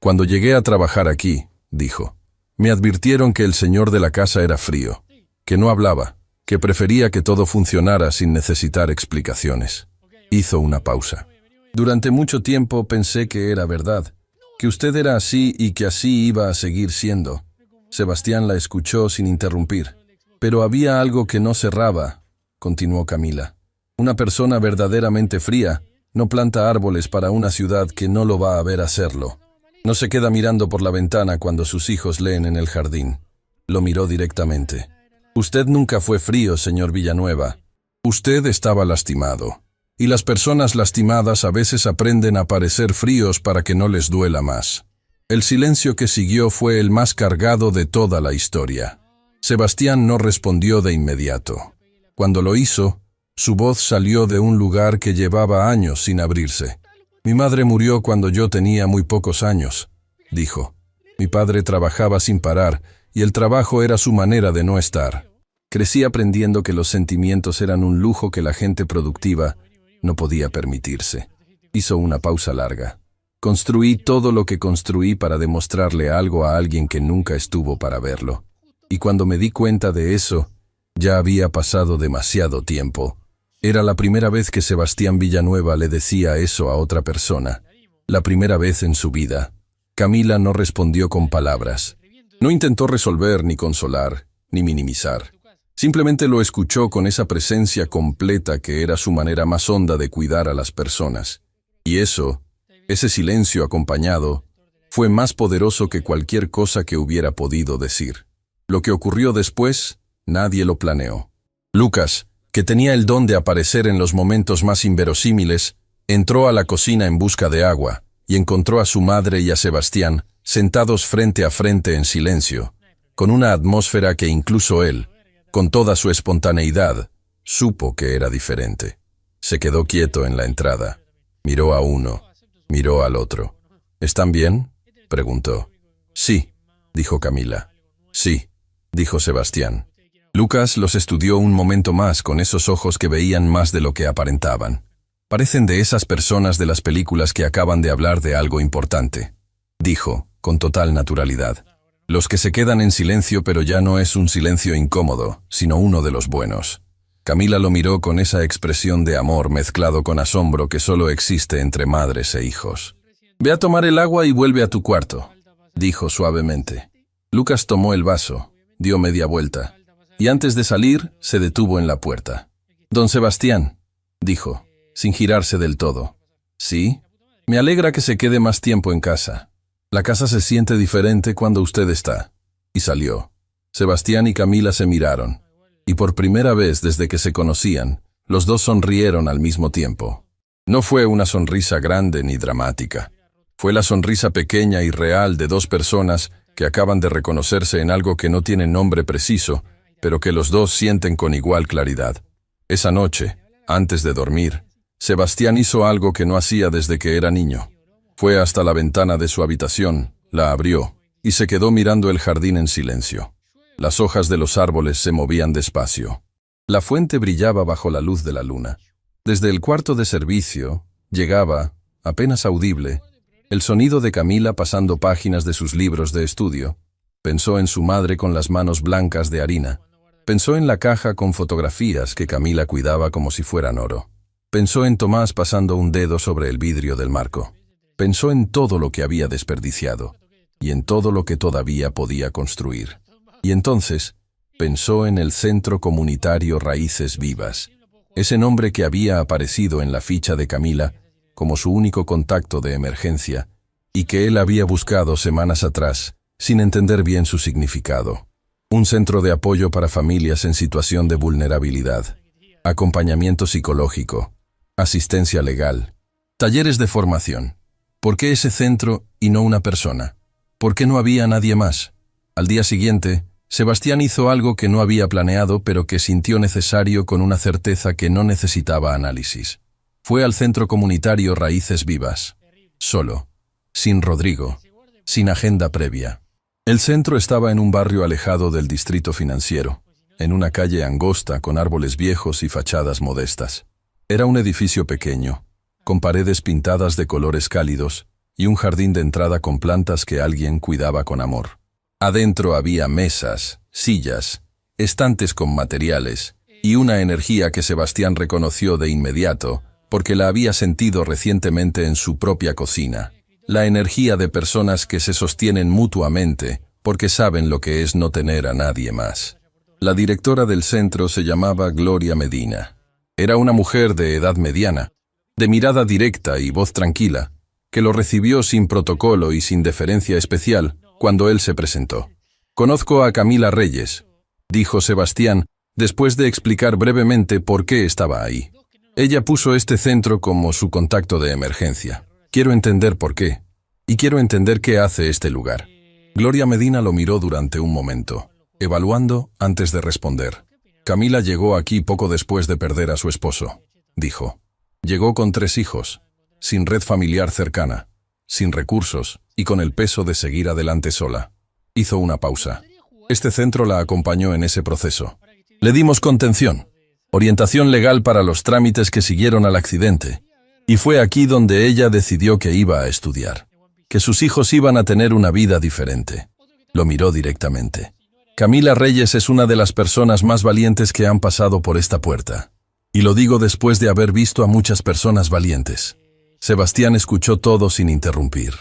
«Cuando llegué a trabajar aquí», dijo, Me advirtieron que el señor de la casa era frío, que no hablaba, que prefería que todo funcionara sin necesitar explicaciones. Hizo una pausa. Durante mucho tiempo pensé que era verdad, que usted era así y que así iba a seguir siendo. Sebastián la escuchó sin interrumpir. Pero había algo que no cerraba, continuó Camila. Una persona verdaderamente fría no planta árboles para una ciudad que no lo va a ver hacerlo. No se queda mirando por la ventana cuando sus hijos leen en el jardín. Lo miró directamente. Usted nunca fue frío, señor Villanueva. Usted estaba lastimado. Y las personas lastimadas a veces aprenden a parecer fríos para que no les duela más. El silencio que siguió fue el más cargado de toda la historia. Sebastián no respondió de inmediato. Cuando lo hizo, su voz salió de un lugar que llevaba años sin abrirse. Mi madre murió cuando yo tenía muy pocos años, dijo. Mi padre trabajaba sin parar y el trabajo era su manera de no estar. Crecí aprendiendo que los sentimientos eran un lujo que la gente productiva no podía permitirse. Hizo una pausa larga. Construí todo lo que construí para demostrarle algo a alguien que nunca estuvo para verlo. Y cuando me di cuenta de eso, ya había pasado demasiado tiempo. Era la primera vez que Sebastián Villanueva le decía eso a otra persona. La primera vez en su vida. Camila no respondió con palabras. No intentó resolver, ni consolar, ni minimizar. Simplemente lo escuchó con esa presencia completa que era su manera más honda de cuidar a las personas. Y eso, ese silencio acompañado, fue más poderoso que cualquier cosa que hubiera podido decir. Lo que ocurrió después, nadie lo planeó. Lucas, que tenía el don de aparecer en los momentos más inverosímiles, entró a la cocina en busca de agua y encontró a su madre y a Sebastián sentados frente a frente en silencio, con una atmósfera que incluso él, con toda su espontaneidad, supo que era diferente. Se quedó quieto en la entrada. Miró a uno, miró al otro. ¿Están bien?, preguntó. Sí, dijo Camila. Sí, dijo Sebastián. Lucas los estudió un momento más con esos ojos que veían más de lo que aparentaban. Parecen de esas personas de las películas que acaban de hablar de algo importante, dijo, con total naturalidad. Los que se quedan en silencio, pero ya no es un silencio incómodo, sino uno de los buenos. Camila lo miró con esa expresión de amor mezclado con asombro que solo existe entre madres e hijos. Ve a tomar el agua y vuelve a tu cuarto, dijo suavemente. Lucas tomó el vaso, dio media vuelta, y antes de salir, se detuvo en la puerta. Don Sebastián, dijo, sin girarse del todo. ¿Sí? Me alegra que se quede más tiempo en casa. La casa se siente diferente cuando usted está. Y salió. Sebastián y Camila se miraron. Y por primera vez desde que se conocían, los dos sonrieron al mismo tiempo. No fue una sonrisa grande ni dramática. Fue la sonrisa pequeña y real de dos personas que acaban de reconocerse en algo que no tiene nombre preciso, pero que los dos sienten con igual claridad. Esa noche, antes de dormir, Sebastián hizo algo que no hacía desde que era niño. Fue hasta la ventana de su habitación, la abrió, y se quedó mirando el jardín en silencio. Las hojas de los árboles se movían despacio. La fuente brillaba bajo la luz de la luna. Desde el cuarto de servicio, llegaba, apenas audible, el sonido de Camila pasando páginas de sus libros de estudio. Pensó en su madre con las manos blancas de harina. Pensó en la caja con fotografías que Camila cuidaba como si fueran oro. Pensó en Tomás pasando un dedo sobre el vidrio del marco. Pensó en todo lo que había desperdiciado y en todo lo que todavía podía construir. Y entonces pensó en el Centro Comunitario Raíces Vivas, ese nombre que había aparecido en la ficha de Camila como su único contacto de emergencia y que él había buscado semanas atrás sin entender bien su significado. Un centro de apoyo para familias en situación de vulnerabilidad, acompañamiento psicológico, asistencia legal, talleres de formación. ¿Por qué ese centro y no una persona? ¿Por qué no había nadie más? Al día siguiente, Sebastián hizo algo que no había planeado, pero que sintió necesario con una certeza que no necesitaba análisis. Fue al Centro Comunitario Raíces Vivas. Solo. Sin Rodrigo. Sin agenda previa. El centro estaba en un barrio alejado del distrito financiero, en una calle angosta con árboles viejos y fachadas modestas. Era un edificio pequeño, con paredes pintadas de colores cálidos y un jardín de entrada con plantas que alguien cuidaba con amor. Adentro había mesas, sillas, estantes con materiales y una energía que Sebastián reconoció de inmediato porque la había sentido recientemente en su propia cocina. La energía de personas que se sostienen mutuamente porque saben lo que es no tener a nadie más. La directora del centro se llamaba Gloria Medina. Era una mujer de edad mediana, de mirada directa y voz tranquila, que lo recibió sin protocolo y sin deferencia especial cuando él se presentó. «Conozco a Camila Reyes», dijo Sebastián, después de explicar brevemente por qué estaba ahí. «Ella puso este centro como su contacto de emergencia. Quiero entender por qué, y quiero entender qué hace este lugar». Gloria Medina lo miró durante un momento, evaluando antes de responder. «Camila llegó aquí poco después de perder a su esposo», dijo. «Llegó con 3 hijos, sin red familiar cercana, sin recursos y con el peso de seguir adelante sola». Hizo una pausa. «Este centro la acompañó en ese proceso. Le dimos contención, orientación legal para los trámites que siguieron al accidente, y fue aquí donde ella decidió que iba a estudiar, que sus hijos iban a tener una vida diferente». Lo miró directamente. «Camila Reyes es una de las personas más valientes que han pasado por esta puerta. Y lo digo después de haber visto a muchas personas valientes». Sebastián escuchó todo sin interrumpir.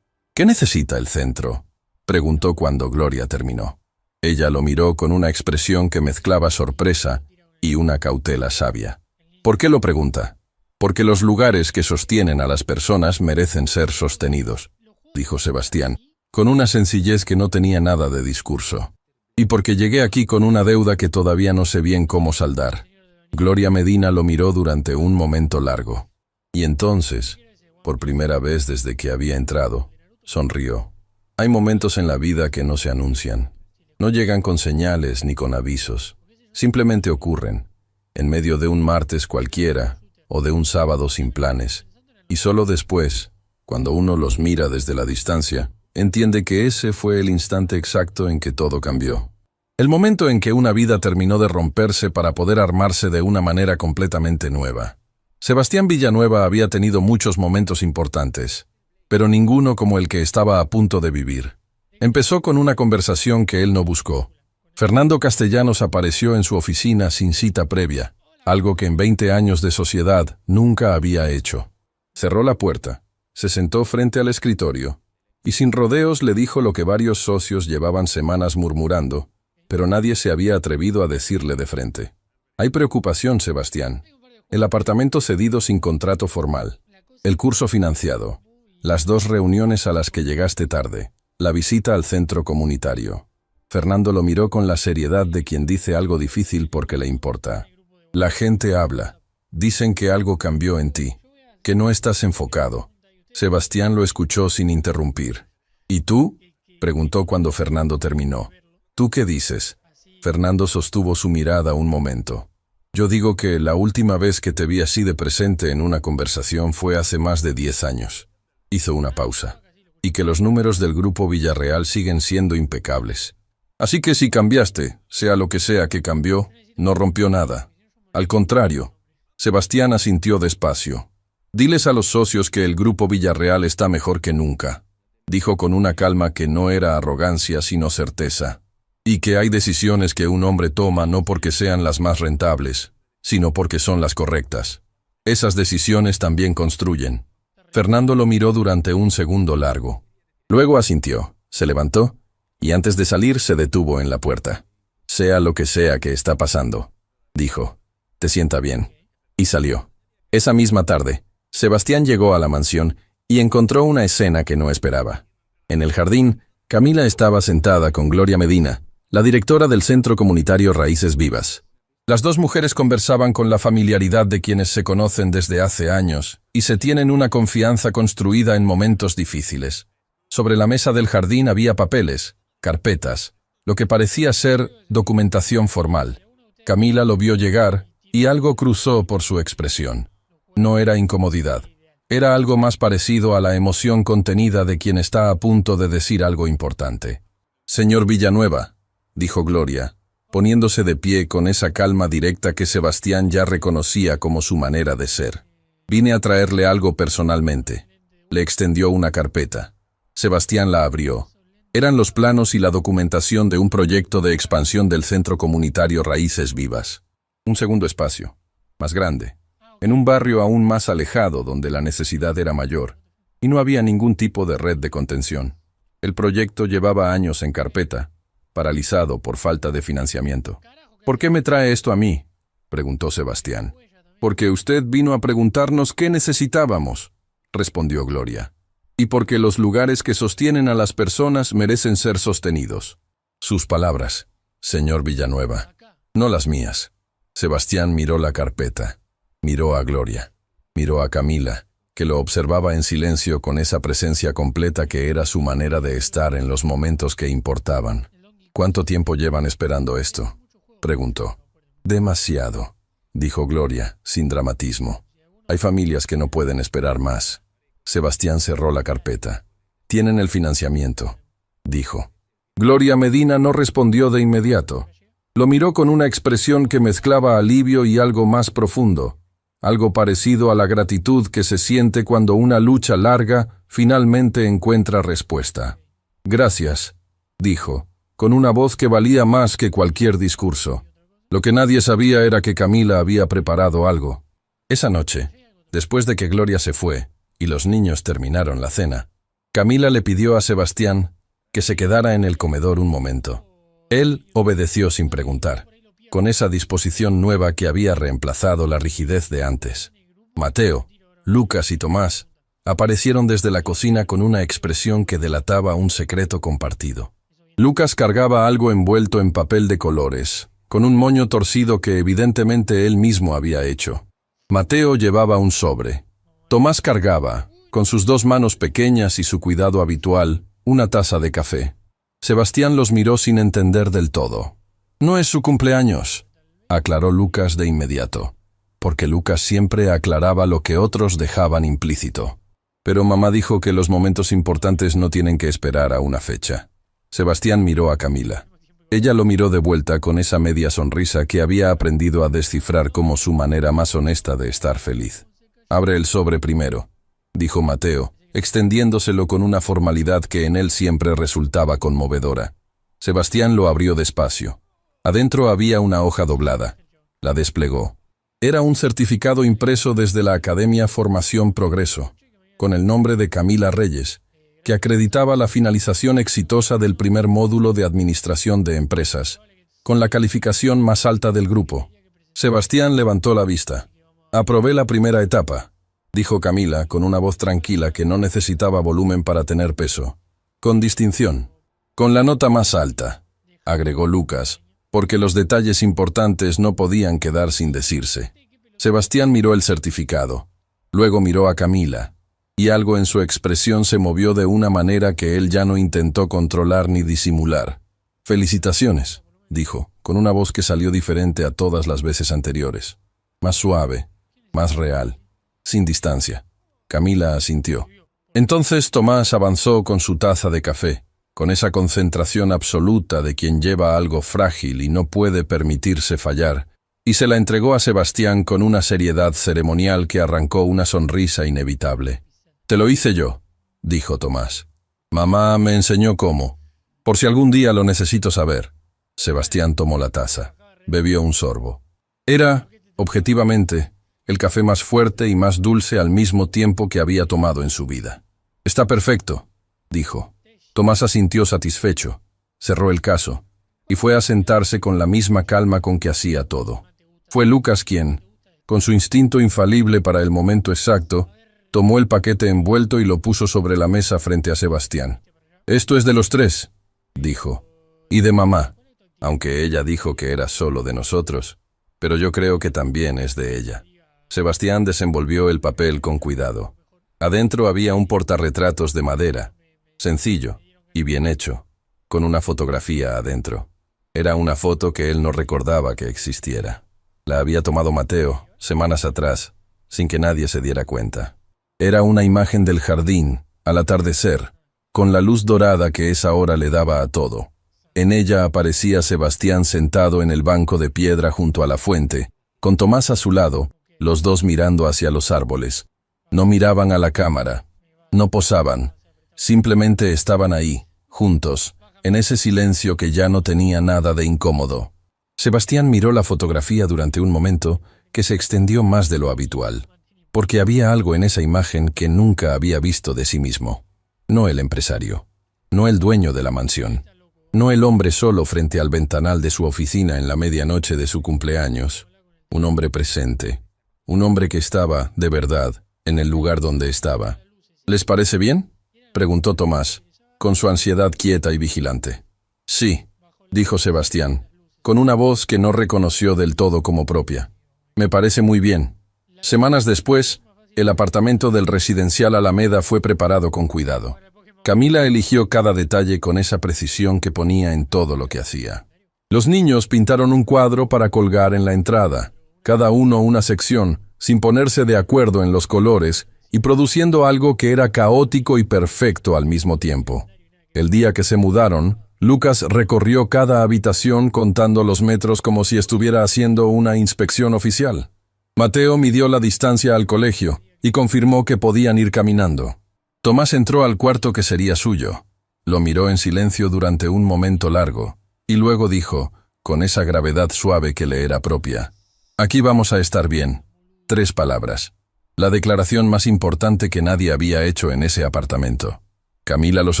«¿Qué necesita el centro?», preguntó cuando Gloria terminó. Ella lo miró con una expresión que mezclaba sorpresa y una cautela sabia. «¿Por qué lo pregunta?». «Porque los lugares que sostienen a las personas merecen ser sostenidos», dijo Sebastián, con una sencillez que no tenía nada de discurso. «Y porque llegué aquí con una deuda que todavía no sé bien cómo saldar». Gloria Medina lo miró durante un momento largo. Y entonces, por primera vez desde que había entrado, sonrió. Hay momentos en la vida que no se anuncian. No llegan con señales ni con avisos. Simplemente ocurren, en medio de un martes cualquiera o de un sábado sin planes. Y solo después, cuando uno los mira desde la distancia, entiende que ese fue el instante exacto en que todo cambió. El momento en que una vida terminó de romperse para poder armarse de una manera completamente nueva. Sebastián Villanueva había tenido muchos momentos importantes, pero ninguno como el que estaba a punto de vivir. Empezó con una conversación que él no buscó. Fernando Castellanos apareció en su oficina sin cita previa, algo que en 20 años de sociedad nunca había hecho. Cerró la puerta, se sentó frente al escritorio, y sin rodeos le dijo lo que varios socios llevaban semanas murmurando, pero nadie se había atrevido a decirle de frente. «Hay preocupación, Sebastián. El apartamento cedido sin contrato formal, el curso financiado, las 2 reuniones a las que llegaste tarde, la visita al centro comunitario». Fernando lo miró con la seriedad de quien dice algo difícil porque le importa. «La gente habla. Dicen que algo cambió en ti, que no estás enfocado». Sebastián lo escuchó sin interrumpir. «¿Y tú?», preguntó cuando Fernando terminó. «¿Tú qué dices?». Fernando sostuvo su mirada un momento. «Yo digo que la última vez que te vi así de presente en una conversación fue hace más de 10 años». Hizo una pausa. «Y que los números del Grupo Villarreal siguen siendo impecables. Así que si cambiaste, sea lo que sea que cambió, no rompió nada. Al contrario». Sebastián asintió despacio. «Diles a los socios que el Grupo Villarreal está mejor que nunca», dijo con una calma que no era arrogancia sino certeza. «Y que hay decisiones que un hombre toma no porque sean las más rentables, sino porque son las correctas. Esas decisiones también construyen». Fernando lo miró durante un segundo largo. Luego asintió, se levantó, y antes de salir se detuvo en la puerta. «Sea lo que sea que está pasando», dijo. «Te sienta bien». Y salió. Esa misma tarde, Sebastián llegó a la mansión y encontró una escena que no esperaba. En el jardín, Camila estaba sentada con Gloria Medina, la directora del Centro Comunitario Raíces Vivas. Las 2 mujeres conversaban con la familiaridad de quienes se conocen desde hace años y se tienen una confianza construida en momentos difíciles. Sobre la mesa del jardín había papeles, carpetas, lo que parecía ser documentación formal. Camila lo vio llegar y algo cruzó por su expresión. No era incomodidad. Era algo más parecido a la emoción contenida de quien está a punto de decir algo importante. «Señor Villanueva», dijo Gloria, poniéndose de pie con esa calma directa que Sebastián ya reconocía como su manera de ser. «Vine a traerle algo personalmente». Le extendió una carpeta. Sebastián la abrió. Eran los planos y la documentación de un proyecto de expansión del centro comunitario Raíces Vivas. Un segundo espacio, más grande, en un barrio aún más alejado donde la necesidad era mayor, y no había ningún tipo de red de contención. El proyecto llevaba años en carpeta, paralizado por falta de financiamiento. ¿Por qué me trae esto a mí?, preguntó Sebastián. Porque usted vino a preguntarnos qué necesitábamos, respondió Gloria. Y porque los lugares que sostienen a las personas merecen ser sostenidos. Sus palabras, señor Villanueva, no las mías. Sebastián miró la carpeta, miró a Gloria, miró a Camila, que lo observaba en silencio con esa presencia completa que era su manera de estar en los momentos que importaban. ¿Cuánto tiempo llevan esperando esto?, preguntó. Demasiado, dijo Gloria, sin dramatismo. Hay familias que no pueden esperar más. Sebastián cerró la carpeta. Tienen el financiamiento, dijo. Gloria Medina no respondió de inmediato. Lo miró con una expresión que mezclaba alivio y algo más profundo, algo parecido a la gratitud que se siente cuando una lucha larga finalmente encuentra respuesta. Gracias, dijo, con una voz que valía más que cualquier discurso. Lo que nadie sabía era que Camila había preparado algo. Esa noche, después de que Gloria se fue y los niños terminaron la cena, Camila le pidió a Sebastián que se quedara en el comedor un momento. Él obedeció sin preguntar, con esa disposición nueva que había reemplazado la rigidez de antes. Mateo, Lucas y Tomás aparecieron desde la cocina con una expresión que delataba un secreto compartido. Lucas cargaba algo envuelto en papel de colores, con un moño torcido que evidentemente él mismo había hecho. Mateo llevaba un sobre. Tomás cargaba, con sus 2 manos pequeñas y su cuidado habitual, una taza de café. Sebastián los miró sin entender del todo. No es su cumpleaños, aclaró Lucas de inmediato, porque Lucas siempre aclaraba lo que otros dejaban implícito. Pero mamá dijo que los momentos importantes no tienen que esperar a una fecha. Sebastián miró a Camila. Ella lo miró de vuelta con esa media sonrisa que había aprendido a descifrar como su manera más honesta de estar feliz. Abre el sobre primero, dijo Mateo, extendiéndoselo con una formalidad que en él siempre resultaba conmovedora. Sebastián lo abrió despacio. Adentro había una hoja doblada. La desplegó. Era un certificado impreso desde la Academia Formación Progreso, con el nombre de Camila Reyes, que acreditaba la finalización exitosa del primer módulo de Administración de Empresas, con la calificación más alta del grupo. Sebastián levantó la vista. Aprobé la primera etapa, dijo Camila con una voz tranquila que no necesitaba volumen para tener peso. Con distinción. Con la nota más alta, agregó Lucas, porque los detalles importantes no podían quedar sin decirse. Sebastián miró el certificado. Luego miró a Camila, y algo en su expresión se movió de una manera que él ya no intentó controlar ni disimular. «Felicitaciones», dijo, con una voz que salió diferente a todas las veces anteriores. Más suave, más real, sin distancia. Camila asintió. Entonces Tomás avanzó con su taza de café, con esa concentración absoluta de quien lleva algo frágil y no puede permitirse fallar, y se la entregó a Sebastián con una seriedad ceremonial que arrancó una sonrisa inevitable. «Te lo hice yo», dijo Tomás. «Mamá me enseñó cómo. Por si algún día lo necesito saber». Sebastián tomó la taza. Bebió un sorbo. Era, objetivamente, el café más fuerte y más dulce al mismo tiempo que había tomado en su vida. «Está perfecto», dijo. Tomás asintió satisfecho, cerró el caso, y fue a sentarse con la misma calma con que hacía todo. Fue Lucas quien, con su instinto infalible para el momento exacto, tomó el paquete envuelto y lo puso sobre la mesa frente a Sebastián. «Esto es de los 3», dijo, «y de mamá, aunque ella dijo que era solo de nosotros, pero yo creo que también es de ella». Sebastián desenvolvió el papel con cuidado. Adentro había un portarretratos de madera, sencillo y bien hecho, con una fotografía adentro. Era una foto que él no recordaba que existiera. La había tomado Mateo, semanas atrás, sin que nadie se diera cuenta. Era una imagen del jardín, al atardecer, con la luz dorada que esa hora le daba a todo. En ella aparecía Sebastián sentado en el banco de piedra junto a la fuente, con Tomás a su lado, los dos mirando hacia los árboles. No miraban a la cámara, no posaban, simplemente estaban ahí, juntos, en ese silencio que ya no tenía nada de incómodo. Sebastián miró la fotografía durante un momento que se extendió más de lo habitual, porque había algo en esa imagen que nunca había visto de sí mismo. No el empresario, no el dueño de la mansión, no el hombre solo frente al ventanal de su oficina en la medianoche de su cumpleaños. Un hombre presente, un hombre que estaba, de verdad, en el lugar donde estaba. ¿Les parece bien?, preguntó Tomás, con su ansiedad quieta y vigilante. Sí, dijo Sebastián, con una voz que no reconoció del todo como propia. Me parece muy bien. Semanas después, el apartamento del residencial Alameda fue preparado con cuidado. Camila eligió cada detalle con esa precisión que ponía en todo lo que hacía. Los niños pintaron un cuadro para colgar en la entrada, cada uno una sección, sin ponerse de acuerdo en los colores y produciendo algo que era caótico y perfecto al mismo tiempo. El día que se mudaron, Lucas recorrió cada habitación contando los metros como si estuviera haciendo una inspección oficial. Mateo midió la distancia al colegio y confirmó que podían ir caminando. Tomás entró al cuarto que sería suyo. Lo miró en silencio durante un momento largo, y luego dijo, con esa gravedad suave que le era propia: «Aquí vamos a estar bien». 3 palabras. La declaración más importante que nadie había hecho en ese apartamento. Camila los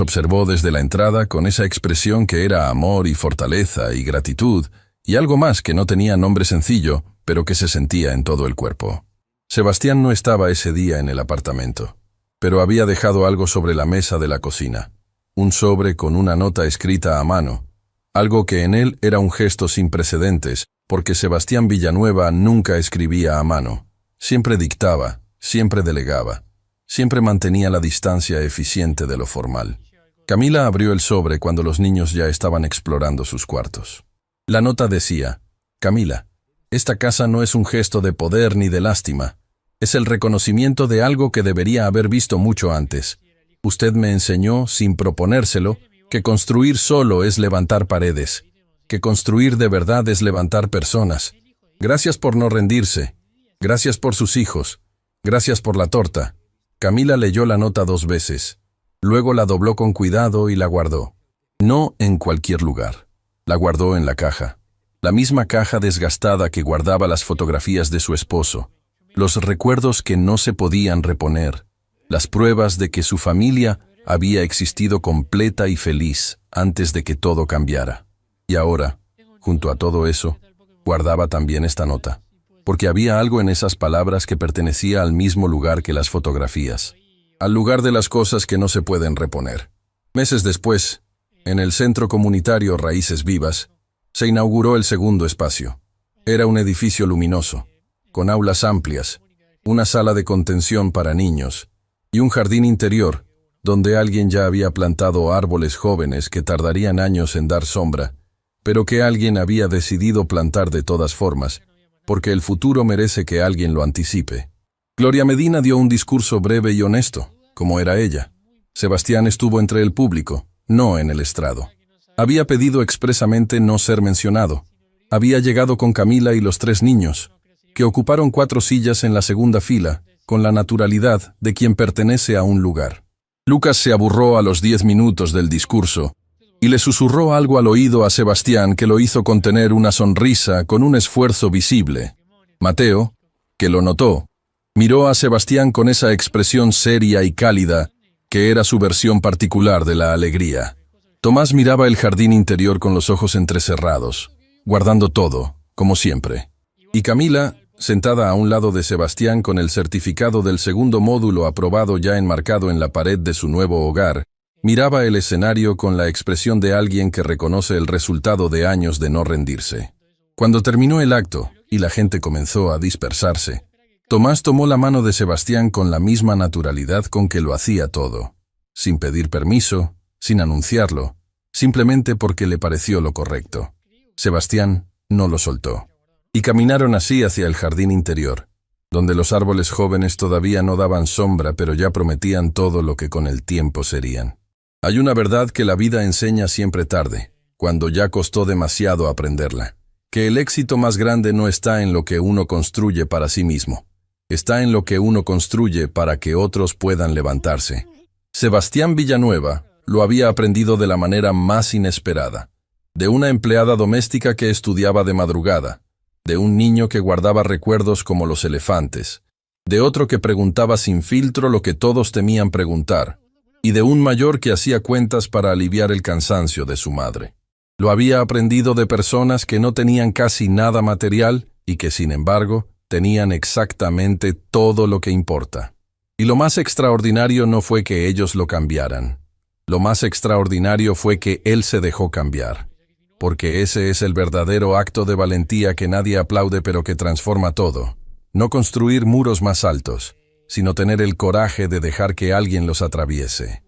observó desde la entrada con esa expresión que era amor y fortaleza y gratitud, y algo más que no tenía nombre sencillo, pero que se sentía en todo el cuerpo. Sebastián no estaba ese día en el apartamento, pero había dejado algo sobre la mesa de la cocina. Un sobre con una nota escrita a mano, algo que en él era un gesto sin precedentes, porque Sebastián Villanueva nunca escribía a mano. Siempre dictaba, siempre delegaba, siempre mantenía la distancia eficiente de lo formal. Camila abrió el sobre cuando los niños ya estaban explorando sus cuartos. La nota decía: «Camila, esta casa no es un gesto de poder ni de lástima. Es el reconocimiento de algo que debería haber visto mucho antes. Usted me enseñó, sin proponérselo, que construir solo es levantar paredes, que construir de verdad es levantar personas. Gracias por no rendirse. Gracias por sus hijos. Gracias por la torta». Camila leyó la nota 2 veces. Luego la dobló con cuidado y la guardó. No en cualquier lugar. La guardó en la caja. La misma caja desgastada que guardaba las fotografías de su esposo. Los recuerdos que no se podían reponer. Las pruebas de que su familia había existido completa y feliz antes de que todo cambiara. Y ahora, junto a todo eso, guardaba también esta nota. Porque había algo en esas palabras que pertenecía al mismo lugar que las fotografías. Al lugar de las cosas que no se pueden reponer. Meses después, en el Centro Comunitario Raíces Vivas, se inauguró el segundo espacio. Era un edificio luminoso, con aulas amplias, una sala de contención para niños y un jardín interior, donde alguien ya había plantado árboles jóvenes que tardarían años en dar sombra, pero que alguien había decidido plantar de todas formas, porque el futuro merece que alguien lo anticipe. Gloria Medina dio un discurso breve y honesto, como era ella. Sebastián estuvo entre el público, no en el estrado. Había pedido expresamente no ser mencionado. Había llegado con Camila y los 3 niños, que ocuparon 4 sillas en la segunda fila, con la naturalidad de quien pertenece a un lugar. Lucas se aburró a los 10 minutos del discurso y le susurró algo al oído a Sebastián que lo hizo contener una sonrisa con un esfuerzo visible. Mateo, que lo notó, miró a Sebastián con esa expresión seria y cálida que era su versión particular de la alegría. Tomás miraba el jardín interior con los ojos entrecerrados, guardando todo, como siempre. Y Camila, sentada a un lado de Sebastián con el certificado del segundo módulo aprobado ya enmarcado en la pared de su nuevo hogar, miraba el escenario con la expresión de alguien que reconoce el resultado de años de no rendirse. Cuando terminó el acto y la gente comenzó a dispersarse, Tomás tomó la mano de Sebastián con la misma naturalidad con que lo hacía todo, sin pedir permiso, sin anunciarlo, simplemente porque le pareció lo correcto. Sebastián no lo soltó. Y caminaron así hacia el jardín interior, donde los árboles jóvenes todavía no daban sombra, pero ya prometían todo lo que con el tiempo serían. Hay una verdad que la vida enseña siempre tarde, cuando ya costó demasiado aprenderla, que el éxito más grande no está en lo que uno construye para sí mismo, está en lo que uno construye para que otros puedan levantarse. Sebastián Villanueva lo había aprendido de la manera más inesperada. De una empleada doméstica que estudiaba de madrugada, de un niño que guardaba recuerdos como los elefantes, de otro que preguntaba sin filtro lo que todos temían preguntar, y de un mayor que hacía cuentas para aliviar el cansancio de su madre. Lo había aprendido de personas que no tenían casi nada material y que, sin embargo, tenían exactamente todo lo que importa. Y lo más extraordinario no fue que ellos lo cambiaran. Lo más extraordinario fue que él se dejó cambiar. Porque ese es el verdadero acto de valentía que nadie aplaude pero que transforma todo. No construir muros más altos, sino tener el coraje de dejar que alguien los atraviese.